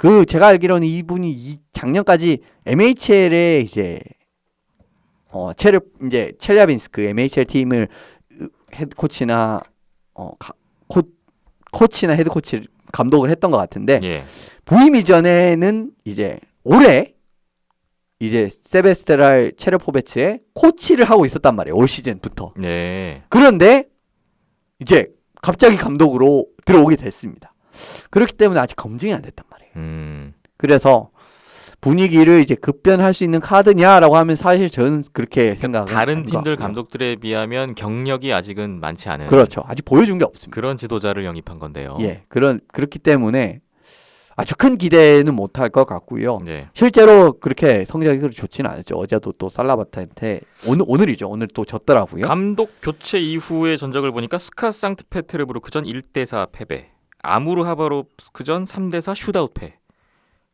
그 제가 알기로는 이분이 작년까지 MHL에 이제 이제 첼야빈스크 MHL 팀을 헤드 코치나 코치나 헤드 코치 감독을 했던 것 같은데 예. 부임 이전에는 이제 올해 이제 세베스테랄 체르포베츠의 코치를 하고 있었단 말이에요. 올 시즌부터. 네. 그런데 이제 갑자기 감독으로 들어오게 됐습니다. 그렇기 때문에 아직 검증이 안 됐단 말이에요. 그래서 분위기를 이제 급변할 수 있는 카드냐라고 하면 사실 저는 그렇게 생각을 다른 팀들 감독들에 비하면 경력이 아직은 많지 않은. 그렇죠. 아직 보여준 게 없습니다. 그런 지도자를 영입한 건데요. 예, 그렇기 때문에 아주 큰 기대는 못할 것 같고요. 네. 실제로 그렇게 성적이 그렇게 좋지는 않았죠. 어제도 또 살라바타한테 오늘이죠. 오늘 또 졌더라고요. 감독 교체 이후의 전적을 보니까 스카 상트페테르부르크전 1대4 패배, 아무르 하바롭스크전 3대4 슈다웃 패,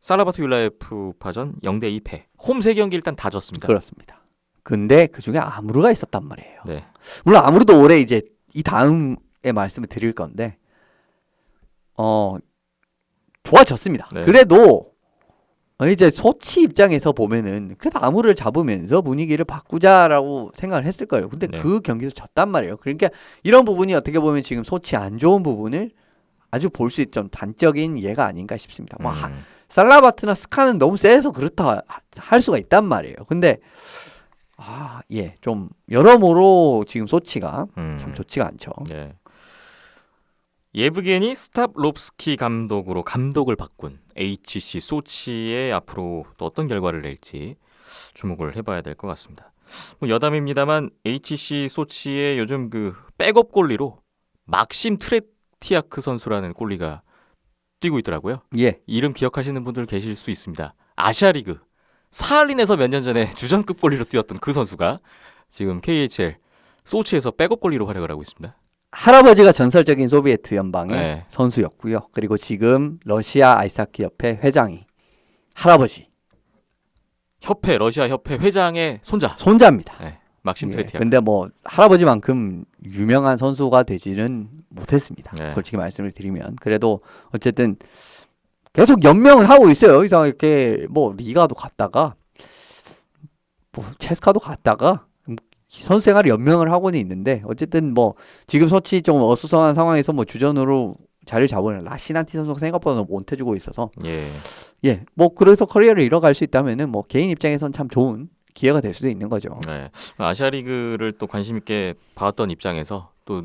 살라바트 율라예프파전 0대2 패. 홈 3경기 일단 다 졌습니다. 그렇습니다. 근데 그중에 아무르가 있었단 말이에요. 네. 물론 아무르도 올해 이제 이 다음에 말씀을 드릴 건데 좋아졌습니다. 네. 그래도 이제 소치 입장에서 보면은 그래도 아무를 잡으면서 분위기를 바꾸자라고 생각을 했을 거예요. 근데 네. 그 경기에서 졌단 말이에요. 그러니까 이런 부분이 어떻게 보면 지금 소치 안 좋은 부분을 아주 볼 수 있는 단적인 예가 아닌가 싶습니다. 뭐 살라바트나 스카는 너무 세서 그렇다 할 수가 있단 말이에요. 근데 좀 여러모로 지금 소치가 참 좋지가 않죠. 네. 예브게니 스탑롭스키 감독으로 감독을 바꾼 HC 소치의 앞으로 또 어떤 결과를 낼지 주목을 해봐야 될 것 같습니다. 뭐 여담입니다만 HC 소치의 요즘 그 백업 골리로 막심 트레티아크 선수라는 골리가 뛰고 있더라고요. 예. 이름 기억하시는 분들 계실 수 있습니다. 아시아리그 사할린에서 몇 년 전에 주전급 골리로 뛰었던 그 선수가 지금 KHL 소치에서 백업 골리로 활약을 하고 있습니다. 할아버지가 전설적인 소비에트 연방의 네. 선수였고요. 그리고 지금 러시아 아이스하키 협회 회장이 할아버지 러시아 협회 회장의 손자입니다. 네, 막심 트레티아크. 근데 뭐 할아버지만큼 유명한 선수가 되지는 못했습니다. 네. 솔직히 말씀을 드리면 그래도 어쨌든 계속 연명은 하고 있어요. 이상하게 뭐 리가도 갔다가 뭐 체스카도 갔다가 선수 생활을 연명을 하고는 있는데 어쨌든 뭐 지금 소치 좀 어수선한 상황에서 뭐 주전으로 자리를 잡으는 라시난티 선수가 생각보다 너무 못해주고 있어서 뭐 그래서 커리어를 이뤄갈 수 있다면은 뭐 개인 입장에선 참 좋은 기회가 될 수도 있는 거죠. 네. 아시아리그를 또 관심 있게 봤던 입장에서 또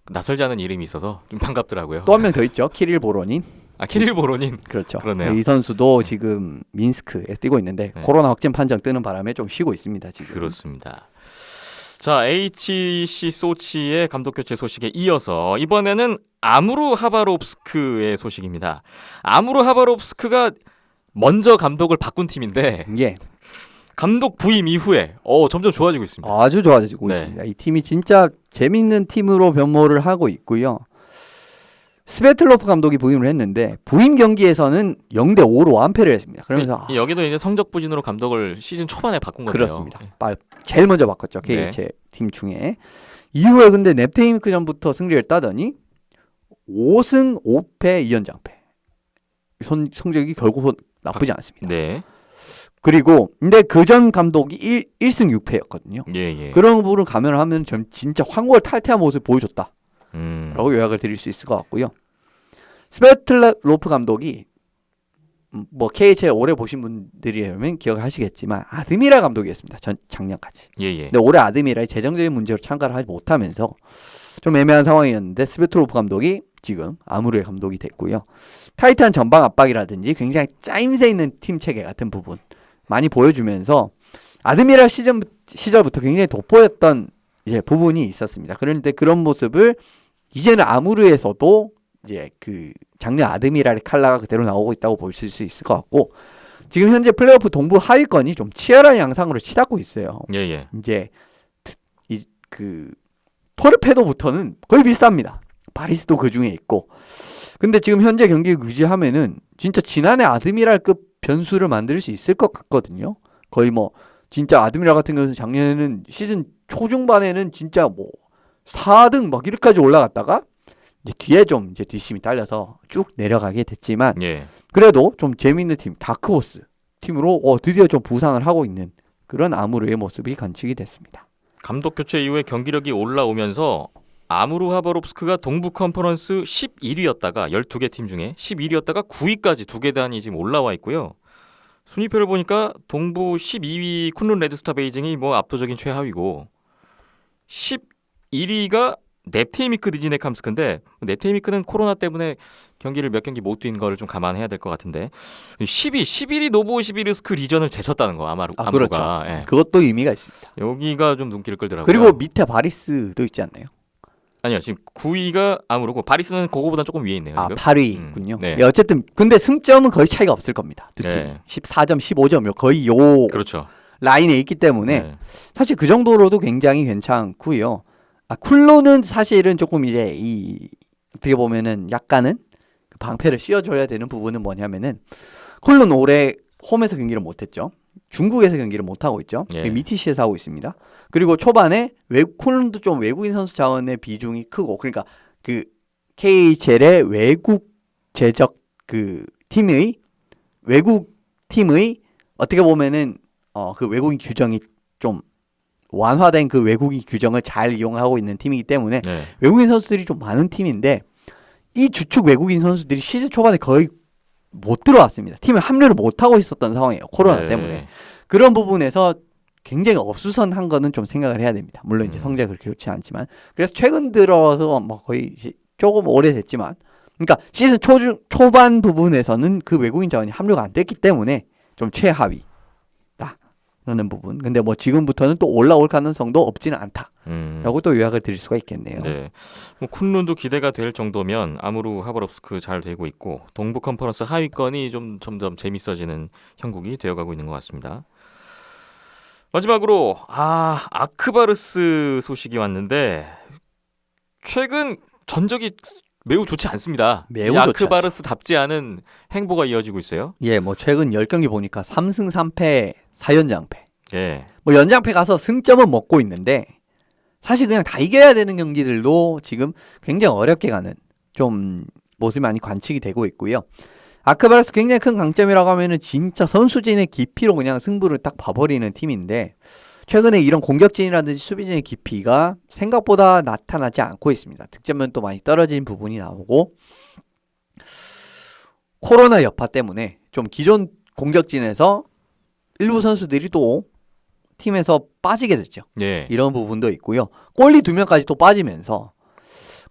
낯설지 않은 이름이 있어서 좀 반갑더라고요. 또 한 명 더 있죠. 키릴 보로닌. 키릴 보로닌. 그렇죠. 그러네요. 이 선수도 지금 민스크에 뛰고 있는데 코로나 확진 판정 뜨는 바람에 좀 쉬고 있습니다. 지금. 그렇습니다. 자, HC 소치의 감독 교체 소식에 이어서 이번에는 아무르 하바롭스크의 소식입니다. 아무르 하바롭스크가 먼저 감독을 바꾼 팀인데 감독 부임 이후에 점점 좋아지고 있습니다. 아주 좋아지고 있습니다. 이 팀이 진짜 재밌는 팀으로 변모를 하고 있고요. 스베틀로프 감독이 부임을 했는데 부임 경기에서는 0대5로 완패를 했습니다. 그러면서 여기도 이제 성적 부진으로 감독을 시즌 초반에 바꾼 거네요. 그렇습니다. 제일 먼저 바꿨죠. KHL 팀 중에. 이후에 근데 넵테임크전부터 승리를 따더니 5승 5패 2연장패. 성적이 결국 나쁘지 않습니다. 네. 그리고 근데 그전 감독이 1승 6패였거든요. 그런 부분을 감안하면 진짜 황홀 탈퇴한 모습을 보여줬다. 라고 요약을 드릴 수 있을 것 같고요. 스베틀로프 감독이 뭐 KHL 오래 보신 분들이라면 기억을 하시겠지만 아드미랄 감독이었습니다. 작년까지. 근데 올해 아드미랄이 재정적인 문제로 참가를 하지 못하면서 좀 애매한 상황이었는데 스베틀로프 감독이 지금 아무르의 감독이 됐고요. 타이트한 전방 압박이라든지 굉장히 짜임새 있는 팀 체계 같은 부분 많이 보여주면서 아드미랄 시절부터 굉장히 돋보였던 부분이 있었습니다. 그런데 그런 모습을 이제는 아무르에서도 이제 그 작년 아드미랄의 칼라가 그대로 나오고 있다고 볼 수 있을 것 같고 지금 현재 플레이오프 동부 하위권이 좀 치열한 양상으로 치닫고 있어요. 이제 그 토르페도부터는 거의 비슷합니다. 바리스도 그 중에 있고. 근데 지금 현재 경기 유지하면은 진짜 지난해 아드미랄급 변수를 만들 수 있을 것 같거든요. 거의 뭐 진짜 아드미랄 같은 경우는 작년에는 시즌 초중반에는 진짜 뭐 4등 막 이렇게까지 올라갔다가 이제 뒤에 좀 이제 뒷심이 딸려서 쭉 내려가게 됐지만 예. 그래도 좀 재미있는 팀 다크호스 팀으로 드디어 좀 부상을 하고 있는 그런 아무르의 모습이 관측이 됐습니다. 감독 교체 이후에 경기력이 올라오면서 아무르 하바롭스크가 동부 컨퍼런스 11위였다가 12개 팀 중에 11위였다가 9위까지 두 계단이 지금 올라와 있고요. 순위표를 보니까 동부 12위 쿤룬 레드스타 베이징이 뭐 압도적인 최하위고 11위가 넵테이미크 드지네캄스크인데 넵테이미크는 코로나 때문에 경기를 몇 경기 못 뛴 거를 좀 감안해야 될 것 같은데 11위 노보시비르스크 리전을 제쳤다는 거 아무르가. 그렇죠. 예. 그것도 의미가 있습니다. 여기가 좀 눈길을 끌더라고요. 그리고 밑에 바리스도 있지 않나요? 아니요, 지금 9위가 아무르고 바리스는 그거보다 조금 위에 있네요. 아, 지금. 8위군요. 네. 예, 어쨌든 근데 승점은 거의 차이가 없을 겁니다. 두 팀. 네. 14점, 15점 거의 요 그렇죠. 라인에 있기 때문에 네. 사실 그 정도로도 굉장히 괜찮고요. 쿨로는 사실은 조금 이제 어떻게 보면은 약간은 그 방패를 씌워줘야 되는 부분은 뭐냐면은 쿨로는 올해 홈에서 경기를 못했죠. 중국에서 경기를 못하고 있죠. 예. 미티시에서 하고 있습니다. 그리고 초반에 쿨론도 좀 외국인 선수 자원의 비중이 크고 그러니까 그 KHL의 외국 제적 그 팀의 외국 팀의 어떻게 보면은 그 외국인 규정이 좀 완화된 그 외국인 규정을 잘 이용하고 있는 팀이기 때문에 네. 외국인 선수들이 좀 많은 팀인데 이 주축 외국인 선수들이 시즌 초반에 거의 못 들어왔습니다. 팀에 합류를 못 하고 있었던 상황이에요. 코로나 네. 때문에. 그런 부분에서 굉장히 없수선한 거는 좀 생각을 해야 됩니다. 물론 이제 성적이 그렇게 좋지 않지만 그래서 최근 들어서 뭐 거의 조금 오래됐지만 그러니까 시즌 초반 부분에서는 그 외국인 자원이 합류가 안 됐기 때문에 좀 최하위다 라는 부분. 근데 뭐 지금부터는 또 올라올 가능성도 없지는 않다라고 또 요약을 드릴 수가 있겠네요. 네. 뭐 쿤룬도 기대가 될 정도면 아무르 하바롭스크 잘 되고 있고 동부 컨퍼런스 하위권이 좀 점점 재밌어지는 형국이 되어가고 있는 것 같습니다. 마지막으로 아크바르스 소식이 왔는데 최근 전적이 매우 좋지 않습니다. 매우 이 좋지 아크바르스답지 않은 행보가 이어지고 있어요. 예, 뭐 최근 10경기 보니까 3승 3패 4연장패. 예. 뭐 연장패 가서 승점은 먹고 있는데 사실 그냥 다 이겨야 되는 경기들도 지금 굉장히 어렵게 가는 좀 모습이 많이 관측이 되고 있고요. 아크바르스 굉장히 큰 강점이라고 하면은 진짜 선수진의 깊이로 그냥 승부를 딱 봐버리는 팀인데 최근에 이런 공격진이라든지 수비진의 깊이가 생각보다 나타나지 않고 있습니다. 득점면도 많이 떨어진 부분이 나오고 코로나 여파 때문에 좀 기존 공격진에서 일부 선수들이 또 팀에서 빠지게 됐죠. 예. 이런 부분도 있고요. 골리 2명까지 또 빠지면서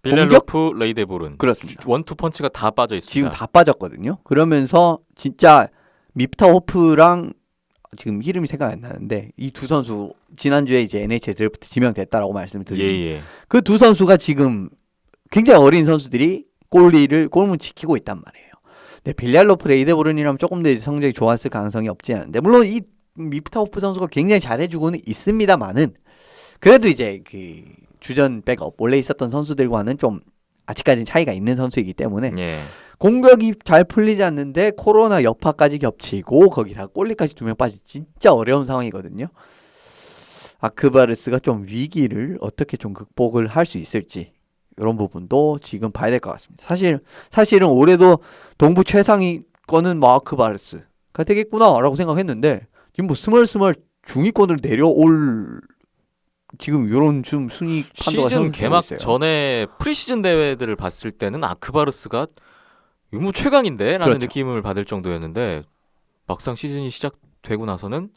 빌렐로프, 레이데보른 그렇습니다. 원투 펀치가 다 빠져 있습니다. 지금 다 빠졌거든요. 그러면서 진짜 밉타호프랑 지금 이름이 생각이 안 나는데 이 두 선수 지난주에 이제 NHL 드래프트 지명됐다라고 말씀을 드렸는데 예. 그 두 선수가 지금 굉장히 어린 선수들이 골문 지키고 있단 말이에요. 근데 빌랄로프 레이데보른이라면 조금 더 성적이 좋았을 가능성이 없지 않은데 물론 이 밉타호프 선수가 굉장히 잘해주고는 있습니다만은 그래도 이제 그 주전 백업 원래 있었던 선수들과는 좀 아직까지는 차이가 있는 선수이기 때문에 예. 공격이 잘 풀리지 않는데 코로나 여파까지 겹치고 거기다 골리까지 2명 빠지 진짜 어려운 상황이거든요. 아크바르스가 좀 위기를 어떻게 좀 극복을 할 수 있을지 이런 부분도 지금 봐야 될 것 같습니다. 사실은 올해도 동부 최상위권은 뭐 아크바르스가 되겠구나라고 생각했는데 지금 뭐 스멀스멀 중위권으로 내려올 지금 이런 좀 순위 판도가 시즌 개막 있어요. 전에 프리시즌 대회들을 봤을 때는 아크바르스가 이거 뭐 최강인데? 라는 그렇죠. 느낌을 받을 정도였는데 막상 시즌이 시작되고 나서는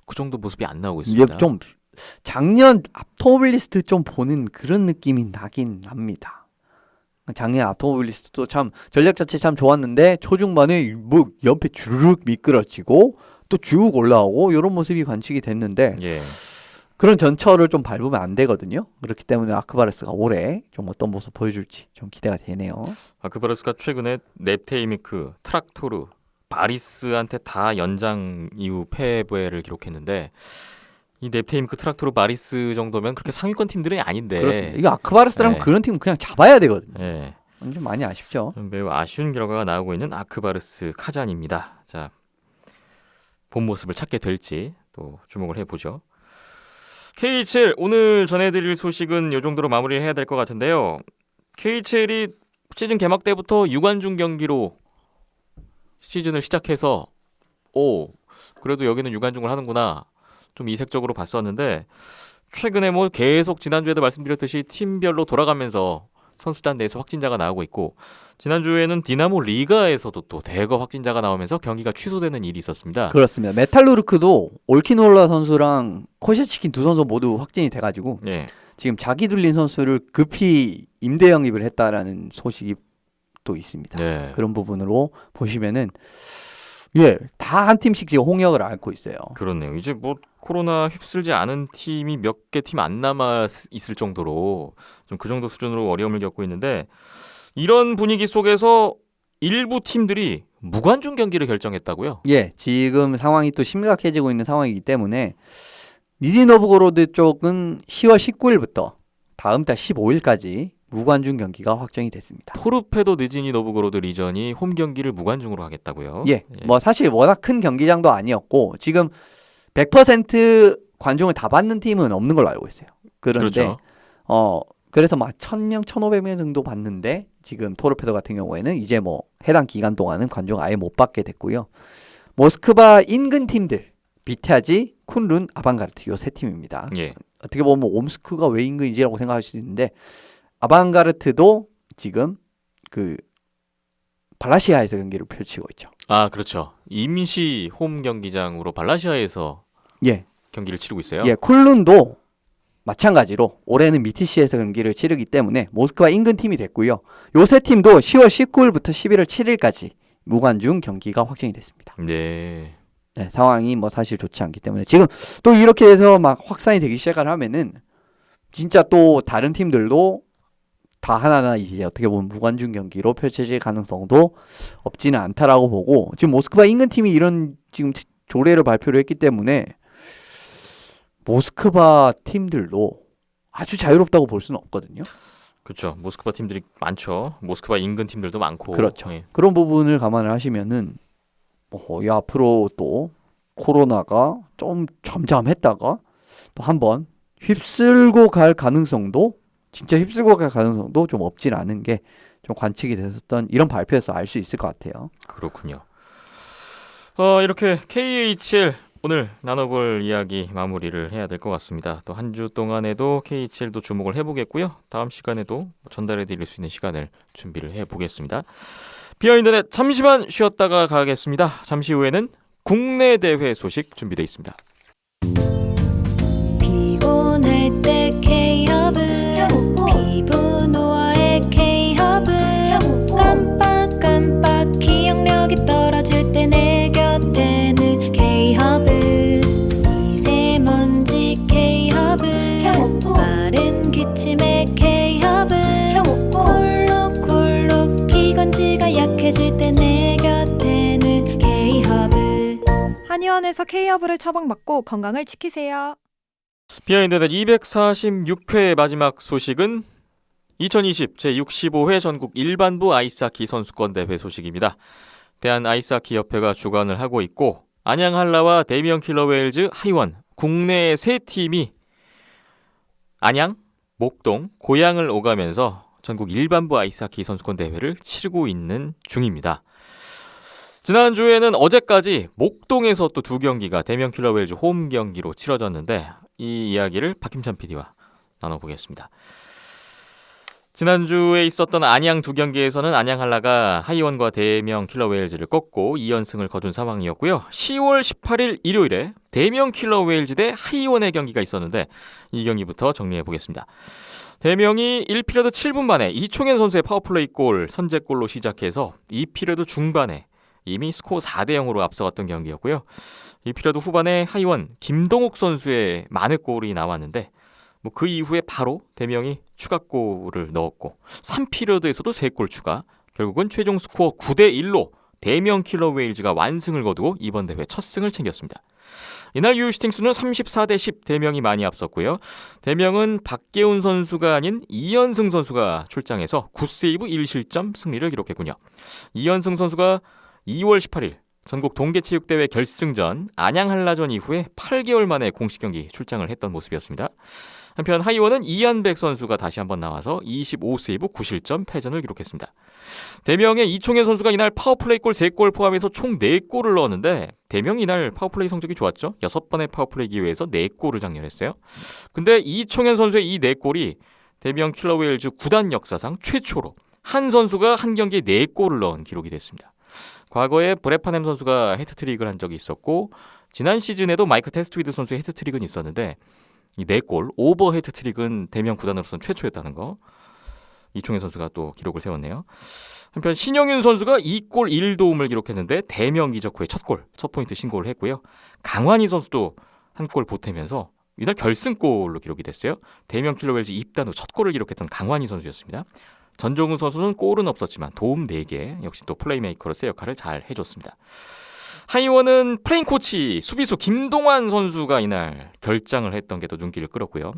그 정도 모습이 안 나오고 이게 있습니다. 좀 작년 앞토블리스트 좀 보는 그런 느낌이 나긴 납니다. 작년 앞토블리스트도 참 전략 자체 참 좋았는데 초중반에 뭐 연패 주르륵 미끄러지고 또 쭉 올라오고 이런 모습이 관측이 됐는데 예. 그런 전철을 좀 밟으면 안 되거든요. 그렇기 때문에 아크바르스가 올해 좀 어떤 모습 보여줄지 좀 기대가 되네요. 아크바르스가 최근에 넵테이미크, 트락토르, 바리스한테 다 연장 이후 패배를 기록했는데 이 넵테이미크, 트락토르, 바리스 정도면 그렇게 상위권 팀들은 아닌데 그렇습니다. 이거 아크바르스라면 네. 그런 팀은 그냥 잡아야 되거든요. 예. 좀 많이 아쉽죠. 매우 아쉬운 결과가 나오고 있는 아크바르스 카잔입니다. 자, 본 모습을 찾게 될지 또 주목을 해보죠. KHL 오늘 전해드릴 소식은 이 정도로 마무리를 해야 될 것 같은데요. KHL이 시즌 개막 때부터 유관중 경기로 시즌을 시작해서 그래도 여기는 유관중을 하는구나 좀 이색적으로 봤었는데 최근에 뭐 계속 지난주에도 말씀드렸듯이 팀별로 돌아가면서 선수단 내에서 확진자가 나오고 있고 지난주에는 디나모 리가에서도 또 대거 확진자가 나오면서 경기가 취소되는 일이 있었습니다. 그렇습니다. 메탈루르크도 올키놀라 선수랑 코샤치킨 두 선수 모두 확진이 돼가지고 예. 지금 자기 둘린 선수를 급히 임대 영입을 했다라는 소식이 또 있습니다. 네. 그런 부분으로 보시면은 다 한 팀씩 지금 홍역을 앓고 있어요. 그렇네요. 이제 뭐 코로나 휩쓸지 않은 팀이 몇 개 팀 안 남아 있을 정도로 좀 그 정도 수준으로 어려움을 겪고 있는데 이런 분위기 속에서 일부 팀들이 무관중 경기를 결정했다고요? 지금 상황이 또 심각해지고 있는 상황이기 때문에 니지노브고로드 쪽은 10월 19일부터 다음 달 15일까지 무관중 경기가 확정이 됐습니다. 토르페도 느지니 노브고로드 리전이 홈 경기를 무관중으로 하겠다고요? 뭐 사실 워낙 큰 경기장도 아니었고 지금 100% 관중을 다 받는 팀은 없는 걸로 알고 있어요. 그런데 그렇죠. 그래서 막 1000명, 1500명 정도 받는데 지금 토르페도 같은 경우에는 이제 뭐 해당 기간 동안은 관중 아예 못 받게 됐고요. 모스크바 인근 팀들 비타지, 쿤룬, 아방가르트 요 세 팀입니다. 예. 어떻게 보면 옴스크가 왜 인근이지라고 생각할 수도 있는데 아방가르트도 지금 그 발라시아에서 경기를 펼치고 있죠. 아, 그렇죠. 임시 홈 경기장으로 발라시아에서 경기를 치르고 있어요. 쿤룬도 마찬가지로 올해는 미티시에서 경기를 치르기 때문에 모스크바 인근 팀이 됐고요. 요 세 팀도 10월 19일부터 11월 7일까지 무관중 경기가 확정이 됐습니다. 네. 상황이 뭐 사실 좋지 않기 때문에 지금 또 이렇게 해서 막 확산이 되기 시작을 하면은 진짜 또 다른 팀들도 다 하나하나 이제 어떻게 보면 무관중 경기로 펼쳐질 가능성도 없지는 않다라고 보고 지금 모스크바 인근 팀이 이런 지금 조례를 발표를 했기 때문에 모스크바 팀들도 아주 자유롭다고 볼 수는 없거든요. 그렇죠. 모스크바 팀들이 많죠. 모스크바 인근 팀들도 많고. 그렇죠. 그런 부분을 감안을 하시면은 앞으로 또 코로나가 좀 잠잠했다가 또 한번 휩쓸고 갈 가능성도 좀 없진 않은 게 좀 관측이 됐었던 이런 발표에서 알 수 있을 것 같아요. 그렇군요. 이렇게 KHL 오늘 나눠볼 이야기 마무리를 해야 될 것 같습니다. 또 한 주 동안에도 KHL도 주목을 해보겠고요. 다음 시간에도 전달해드릴 수 있는 시간을 준비를 해보겠습니다. 비어있는데 잠시만 쉬었다가 가겠습니다. 잠시 후에는 국내 대회 소식 준비되어 있습니다. 피곤할 때 K-허브 피부 노화의 K-허브 깜빡깜빡 기억력이 떨어질 때 내 곁에는 K-허브 미세먼지 K-허브 빠른 기침의 K-허브 콜록콜록 기관지가 약해질 때 내 곁에는 K-허브 한의원에서 K-허브를 처방받고 건강을 지키세요. 비하인드넷 246회 마지막 소식은 2020 제65회 전국 일반부 아이스하키 선수권 대회 소식입니다. 대한아이스하키협회가 주관을 하고 있고 안양 한라와 데미안 킬러웨일즈 하이원 국내 세 팀이 안양, 목동, 고양을 오가면서 전국 일반부 아이스하키 선수권 대회를 치르고 있는 중입니다. 지난주에는 어제까지 목동에서 또 두 경기가 데미안 킬러웨일즈 홈 경기로 치러졌는데 이 이야기를 박힘찬 PD와 나눠보겠습니다. 지난주에 있었던 안양 두 경기에서는 안양 한라가 하이원과 데미안 킬러웨일즈를 꺾고 2연승을 거둔 상황이었고요. 10월 18일 일요일에 데미안 킬러웨일즈 대 하이원의 경기가 있었는데 이 경기부터 정리해보겠습니다. 대명이 1피리어드 7분 만에 이총현 선수의 파워플레이 골 선제골로 시작해서 2피리어드 중반에 이미 스코어 4대0으로 앞서갔던 경기였고요. 2피리어드 후반에 하이원 김동욱 선수의 만회골이 나왔는데 그 이후에 바로 대명이 추가골을 넣었고 3피리어드에서도 3골 추가, 결국은 최종 스코어 9대1로 대명 킬러웨일즈가 완승을 거두고 이번 대회 첫 승을 챙겼습니다. 이날 유효 슈팅수는 34대10 대명이 많이 앞섰고요. 대명은 박계훈 선수가 아닌 이현승 선수가 출장해서 9세이브 1실점 승리를 기록했군요. 이현승 선수가 2월 18일 전국 동계체육대회 결승전 안양 한라전 이후에 8개월 만에 공식 경기 출장을 했던 모습이었습니다. 한편 하이원은 이한백 선수가 다시 한번 나와서 25세이브 9실점 패전을 기록했습니다. 대명의 이총현 선수가 이날 파워플레이 골 3골 포함해서 총 4골을 넣었는데 대명이 이날 파워플레이 성적이 좋았죠. 6번의 파워플레이 기회에서 4골을 장렬했어요. 근데 이총현 선수의 이 4골이 대명 킬러웨일즈 구단 역사상 최초로 한 선수가 한 경기에 4골을 넣은 기록이 됐습니다. 과거에 브레파넴 선수가 헤트트릭을 한 적이 있었고 지난 시즌에도 마이크 테스트위드 선수의 헤트트릭은 있었는데 이 4골 오버 헤트트릭은 대명 구단으로서는 최초였다는 거. 이총현 선수가 또 기록을 세웠네요. 한편 신영윤 선수가 2골 1도움을 기록했는데 대명 이적 후에 첫 포인트 신고를 했고요. 강환희 선수도 한 골 보태면서 이날 결승골로 기록이 됐어요. 대명 킬러웰즈 입단 후 첫 골을 기록했던 강환희 선수였습니다. 전종훈 선수는 골은 없었지만 도움 4개, 역시 또 플레이메이커로서의 역할을 잘 해줬습니다. 하이원은 프레임 코치 수비수 김동환 선수가 이날 결장을 했던 게 또 눈길을 끌었고요.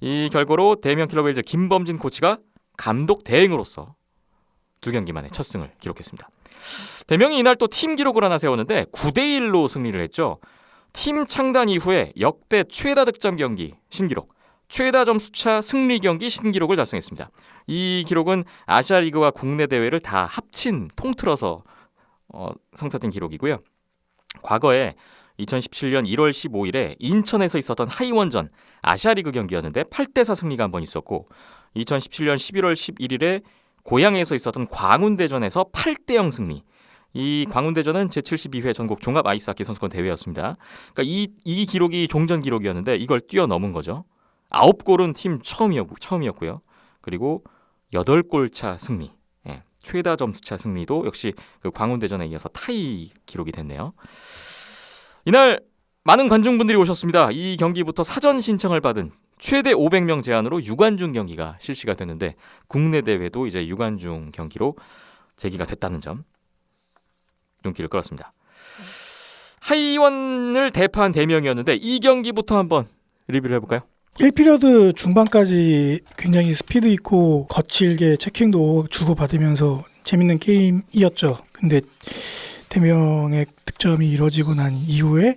이 결과로 대명 킬러웨일즈 김범진 코치가 감독 대행으로서 2경기 만에 첫 승을 기록했습니다. 대명이 이날 또 팀 기록을 하나 세웠는데 9대1로 승리를 했죠. 팀 창단 이후에 역대 최다 득점 경기 신기록, 최다 점수차 승리 경기 신기록을 달성했습니다. 이 기록은 아시아리그와 국내 대회를 다 합친 통틀어서 성사된 기록이고요. 과거에 2017년 1월 15일에 인천에서 있었던 하이원전 아시아리그 경기였는데 8대4 승리가 한 번 있었고 2017년 11월 11일에 고양에서 있었던 광운대전에서 8대0 승리. 이 광운대전은 제72회 전국 종합 아이스하키 선수권 대회였습니다. 그러니까 이 기록이 종전 기록이었는데 이걸 뛰어넘은 거죠. 9골은 팀 처음이었고요. 그리고 8골 차 승리. 예, 최다 점수차 승리도 역시 그 광운대전에 이어서 타이 기록이 됐네요. 이날 많은 관중분들이 오셨습니다. 이 경기부터 사전 신청을 받은 최대 500명 제한으로 유관중 경기가 실시가 됐는데 국내 대회도 이제 유관중 경기로 재개가 됐다는 점 눈길을 끌었습니다. 하이원을 대파한 대명이었는데 이 경기부터 한번 리뷰를 해볼까요? 1피리어드 중반까지 굉장히 스피드 있고 거칠게 체킹도 주고받으면서 재밌는 게임이었죠. 근데 대명의 득점이 이뤄지고 난 이후에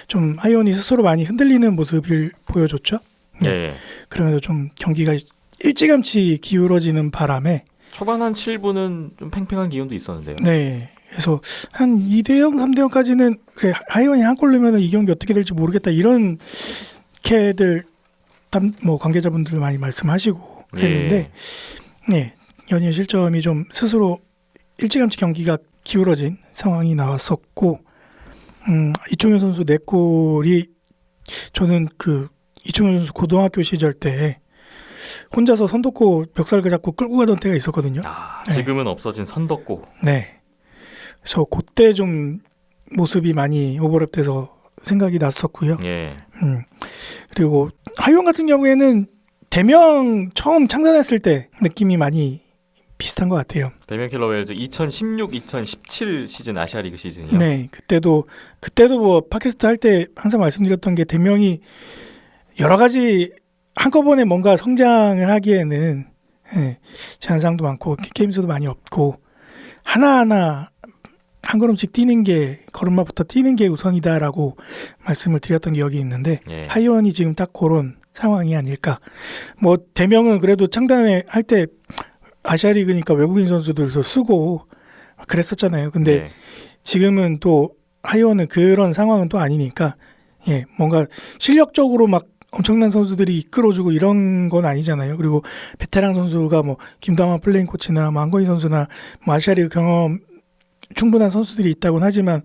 좀 하이원이 스스로 많이 흔들리는 모습을 보여줬죠. 네. 그러면서 좀 경기가 일찌감치 기울어지는 바람에 초반 한 7분은 좀 팽팽한 기운도 있었는데요. 네. 그래서 한 2대0, 3대0까지는 그래, 하이원이 한 골 넣으면 이 경기 어떻게 될지 모르겠다 이런 캐들 뭐 관계자분들 많이 말씀하시고 그랬는데 네, 연이어 실점이 좀 스스로 일찌감치 경기가 기울어진 상황이 나왔었고 이총현 선수 4골이 저는 그 이총현 선수 고등학교 시절 때 혼자서 선덕고 멱살 잡고 끌고 가던 때가 있었거든요. 지금은 없어진 선덕고. 네. 그래서 그때 좀 모습이 많이 오버랩돼서 생각이 났었고요. 예. 그리고 하이원 같은 경우에는 대명 처음 창단했을 때 느낌이 많이 비슷한 것 같아요. 대명 킬러웨일즈 2016-2017 시즌 아시아리그 시즌이요. 네, 그때도 뭐 팟캐스트 할 때 항상 말씀드렸던 게 대명이 여러 가지 한꺼번에 뭔가 성장을 하기에는 제한사항도 많고 게임 수도 많이 없고 하나하나 한 걸음씩 뛰는 게 걸음마부터 뛰는 게 우선이다라고 말씀을 드렸던 기억이 있는데 하이원이 지금 딱 그런 상황이 아닐까. 뭐 대명은 그래도 창단에 할 때 아시아리그니까 외국인 선수들도 쓰고 그랬었잖아요. 근데 지금은 또 하이원은 그런 상황은 또 아니니까 뭔가 실력적으로 막 엄청난 선수들이 이끌어주고 이런 건 아니잖아요. 그리고 베테랑 선수가 뭐 김담환 플레잉 코치나 뭐 한건희 선수나 뭐 아시아리그 경험 충분한 선수들이 있다고는 하지만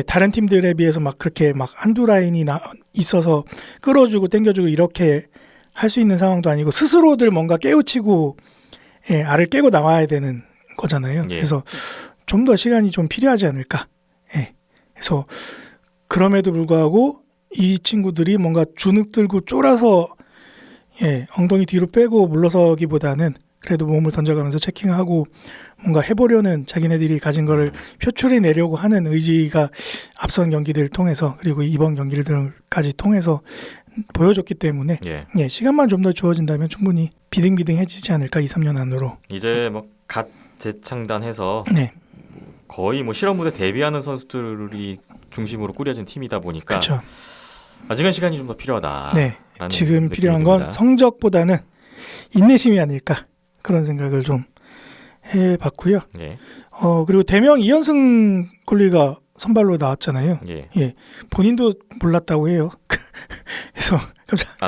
다른 팀들에 비해서 막 그렇게 막 한두 라인이 있어서 끌어주고 당겨주고 이렇게 할 수 있는 상황도 아니고 스스로들 뭔가 깨우치고 알을 깨고 나와야 되는 거잖아요. 그래서 좀 더 시간이 좀 필요하지 않을까. 그래서 그럼에도 불구하고 이 친구들이 뭔가 주눅 들고 쫄아서 엉덩이 뒤로 빼고 물러서기보다는 그래도 몸을 던져가면서 체킹하고 뭔가 해보려는 자기네들이 가진 거를 표출해내려고 하는 의지가 앞선 경기들을 통해서 그리고 이번 경기들까지 통해서 보여줬기 때문에 시간만 좀 더 주어진다면 충분히 비등비등해지지 않을까 2-3년 안으로. 이제 뭐 갓 재창단해서 거의 뭐 실험 무대 데뷔하는 선수들이 중심으로 꾸려진 팀이다 보니까 그렇죠. 아직은 시간이 좀 더 필요하다. 네. 지금 필요한 건 성적보다는 인내심이 아닐까 그런 생각을 좀 해봤고요. 예. 그리고 대명 이현승 골리가 선발로 나왔잖아요. 예. 본인도 몰랐다고 해요. 그래서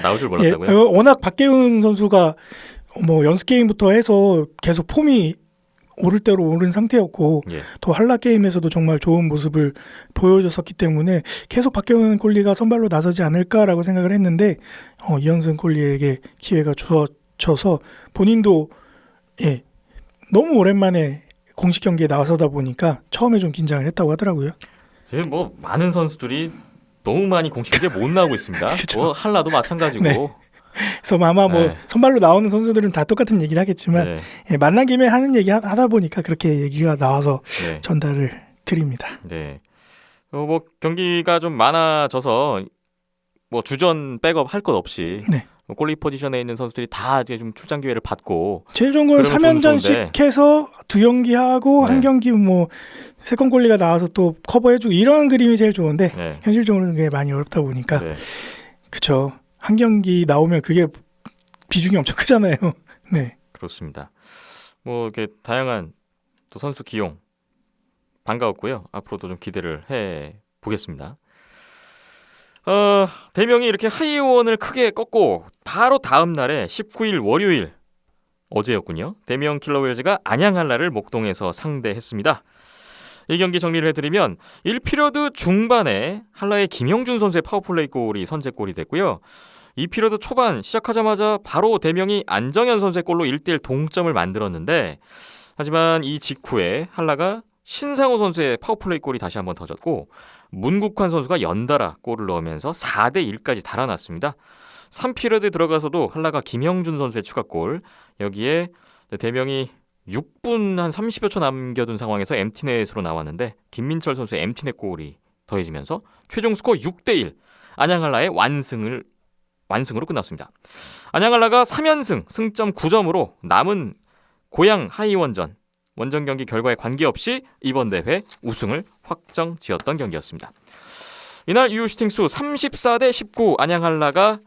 나올 줄 몰랐다고요? 예, 워낙 박계훈 선수가 뭐 연습 게임부터 해서 계속 폼이 오를 대로 오른 상태였고 예. 또 한라 게임에서도 정말 좋은 모습을 보여줬었기 때문에 계속 박계훈 콜리가 선발로 나서지 않을까라고 생각을 했는데 이현승 콜리에게 기회가 주어져서 본인도 너무 오랜만에 공식 경기에 나서다 보니까 처음에 좀 긴장을 했다고 하더라고요. 지금 뭐 많은 선수들이 너무 많이 공식 경기에 못 나오고 있습니다. 그쵸. 뭐 한라도 마찬가지고. 네. 그래서 아마 뭐 네. 선발로 나오는 선수들은 다 똑같은 얘기를 하겠지만 네. 만난 김에 하는 얘기 하다 보니까 그렇게 얘기가 나와서 네. 전달을 드립니다. 네. 뭐 경기가 좀 많아져서 뭐 주전 백업 할 것 없이 네. 뭐 골리 포지션에 있는 선수들이 다 이제 좀 출장 기회를 받고 제일 좋은 건 그러면 3연전씩 해서 2경기 하고 네. 한 경기 뭐 세컨 골리가 나와서 또 커버해주고 이런 그림이 제일 좋은데 네. 현실적으로는 그게 많이 어렵다 보니까 네. 그쵸. 한 경기 나오면 그게 비중이 엄청 크잖아요. 네. 그렇습니다. 뭐 이렇게 다양한 또 선수 기용 반가웠고요. 앞으로도 좀 기대를 해 보겠습니다. 대명이 이렇게 하이원을 크게 꺾고 바로 다음 날에 19일 월요일 어제였군요. 대명 킬러웰즈가 안양 한라를 목동에서 상대했습니다. 이 경기 정리를 해드리면 1피리어드 중반에 한라의 김영준 선수의 파워플레이 골이 선제골이 됐고요. 2피리어드 초반 시작하자마자 바로 대명이 안정현 선수의 골로 1대1 동점을 만들었는데 하지만 이 직후에 한라가 신상호 선수의 파워플레이 골이 다시 한번 터졌고 문국환 선수가 연달아 골을 넣으면서 4대1까지 달아났습니다. 3피리어드에 들어가서도 한라가 김영준 선수의 추가골, 여기에 대명이 6분 한 30여 초 남겨둔 상황에서 엠티넷으로 나왔는데 김민철 선수의 엠티넷 골이 더해지면서 최종 스코어 6대1 안양 한라의 완승으로 끝났습니다. 안양 한라가 3연승 승점 9점으로 남은 고양 하이원전 원정 경기 결과에 관계없이 이번 대회 우승을 확정지었던 경기였습니다. 이날 유효 슈팅수 34대 19 안양 한라가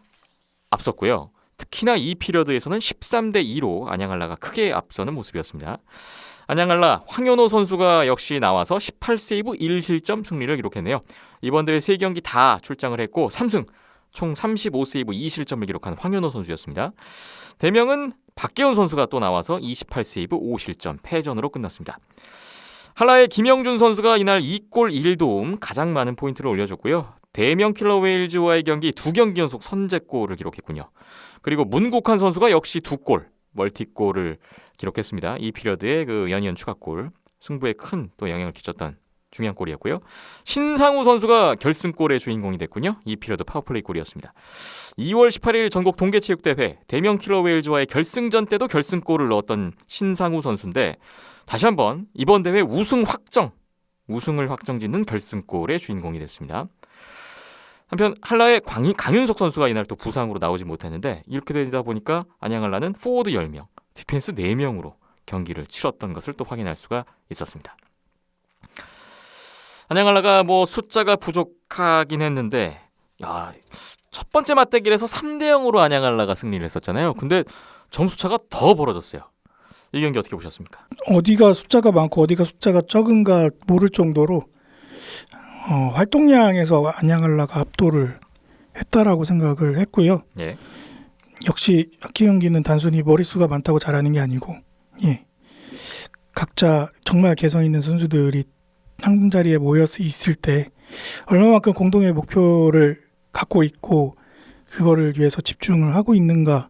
앞섰고요. 특히나 2피리어드에서는 13대 2로 안양 한라가 크게 앞서는 모습이었습니다. 안양 한라 황현호 선수가 역시 나와서 18세이브 1실점 승리를 기록했네요. 이번 대회 3경기 다 출장을 했고 3승 총 35세이브 2실점을 기록한 황현호 선수였습니다. 대명은 박계훈 선수가 또 나와서 28세이브 5실점 패전으로 끝났습니다. 한라의 김영준 선수가 이날 2골 1도움 가장 많은 포인트를 올려줬고요. 대명 킬러 웨일즈와의 경기 2경기 연속 선제골을 기록했군요. 그리고 문국환 선수가 역시 2골 멀티골을 기록했습니다. 이 피리어드의 그 연이은 추가골 승부에 큰 또 영향을 끼쳤던 중요한 골이었고요. 신상우 선수가 결승골의 주인공이 됐군요. 이 피리어드 파워플레이 골이었습니다. 2월 18일 전국 동계체육대회 대명 킬러 웨일즈와의 결승전 때도 결승골을 넣었던 신상우 선수인데 다시 한번 이번 대회 우승을 확정짓는 결승골의 주인공이 됐습니다. 한편 한라의 강윤석 선수가 이날 또 부상으로 나오지 못했는데 이렇게 되다 보니까 안양 한라는 포워드 10명, 디펜스 4명으로 경기를 치렀던 것을 또 확인할 수가 있었습니다. 안양 한라가 뭐 숫자가 부족하긴 했는데 첫 번째 맞대결에서 3대 0으로 안양 한라가 승리를 했었잖아요. 근데 점수차가 더 벌어졌어요. 이 경기 어떻게 보셨습니까? 어디가 숫자가 많고 어디가 숫자가 적은가 모를 정도로 활동량에서 안양 한라가 압도를 했다라고 생각을 했고요. 예. 역시 학기 경기는 단순히 머릿수가 많다고 잘하는 게 아니고 각자 정말 개성 있는 선수들이 한 자리에 모여 있을 때 얼마만큼 공동의 목표를 갖고 있고 그거를 위해서 집중을 하고 있는가,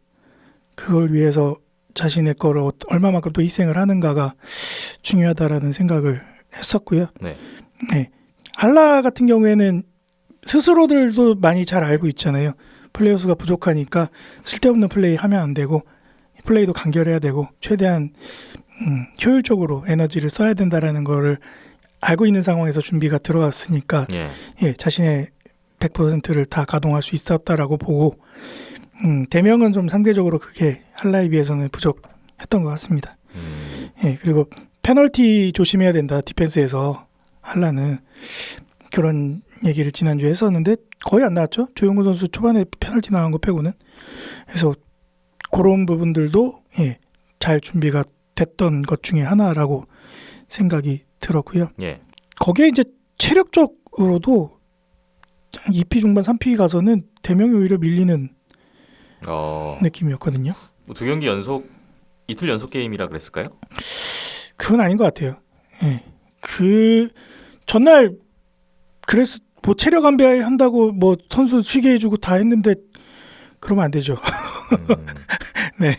그걸 위해서 자신의 거를 얼마만큼 또 희생을 하는가가 중요하다라는 생각을 했었고요. 네. 한라 같은 경우에는 스스로들도 많이 잘 알고 있잖아요. 플레이어 수가 부족하니까 쓸데없는 플레이 하면 안 되고 플레이도 간결해야 되고 최대한 효율적으로 에너지를 써야 된다라는 거를 알고 있는 상황에서 준비가 들어왔으니까 자신의 100%를 다 가동할 수 있었다라고 보고 대명은 좀 상대적으로 그게 한라에 비해서는 부족했던 것 같습니다. 그리고 페널티 조심해야 된다. 디펜스에서 할라는 그런 얘기를 지난주에 했었는데 거의 안 나왔죠. 조용구 선수 초반에 페널티 나온 거 빼고는. 그래서 그런 부분들도 잘 준비가 됐던 것 중에 하나라고 생각이 들었고요. 예. 거기에 이제 체력적으로도 2피 중반 3피 가서는 대명이 오히려 밀리는 느낌이었거든요. 뭐 2경기 연속 이틀 연속 게임이라 그랬을까요? 그건 아닌 것 같아요. 예. 그 전날 그래서 뭐 체력 안배 한다고 뭐 선수 쉬게 해주고 다 했는데 그러면 안 되죠. 네.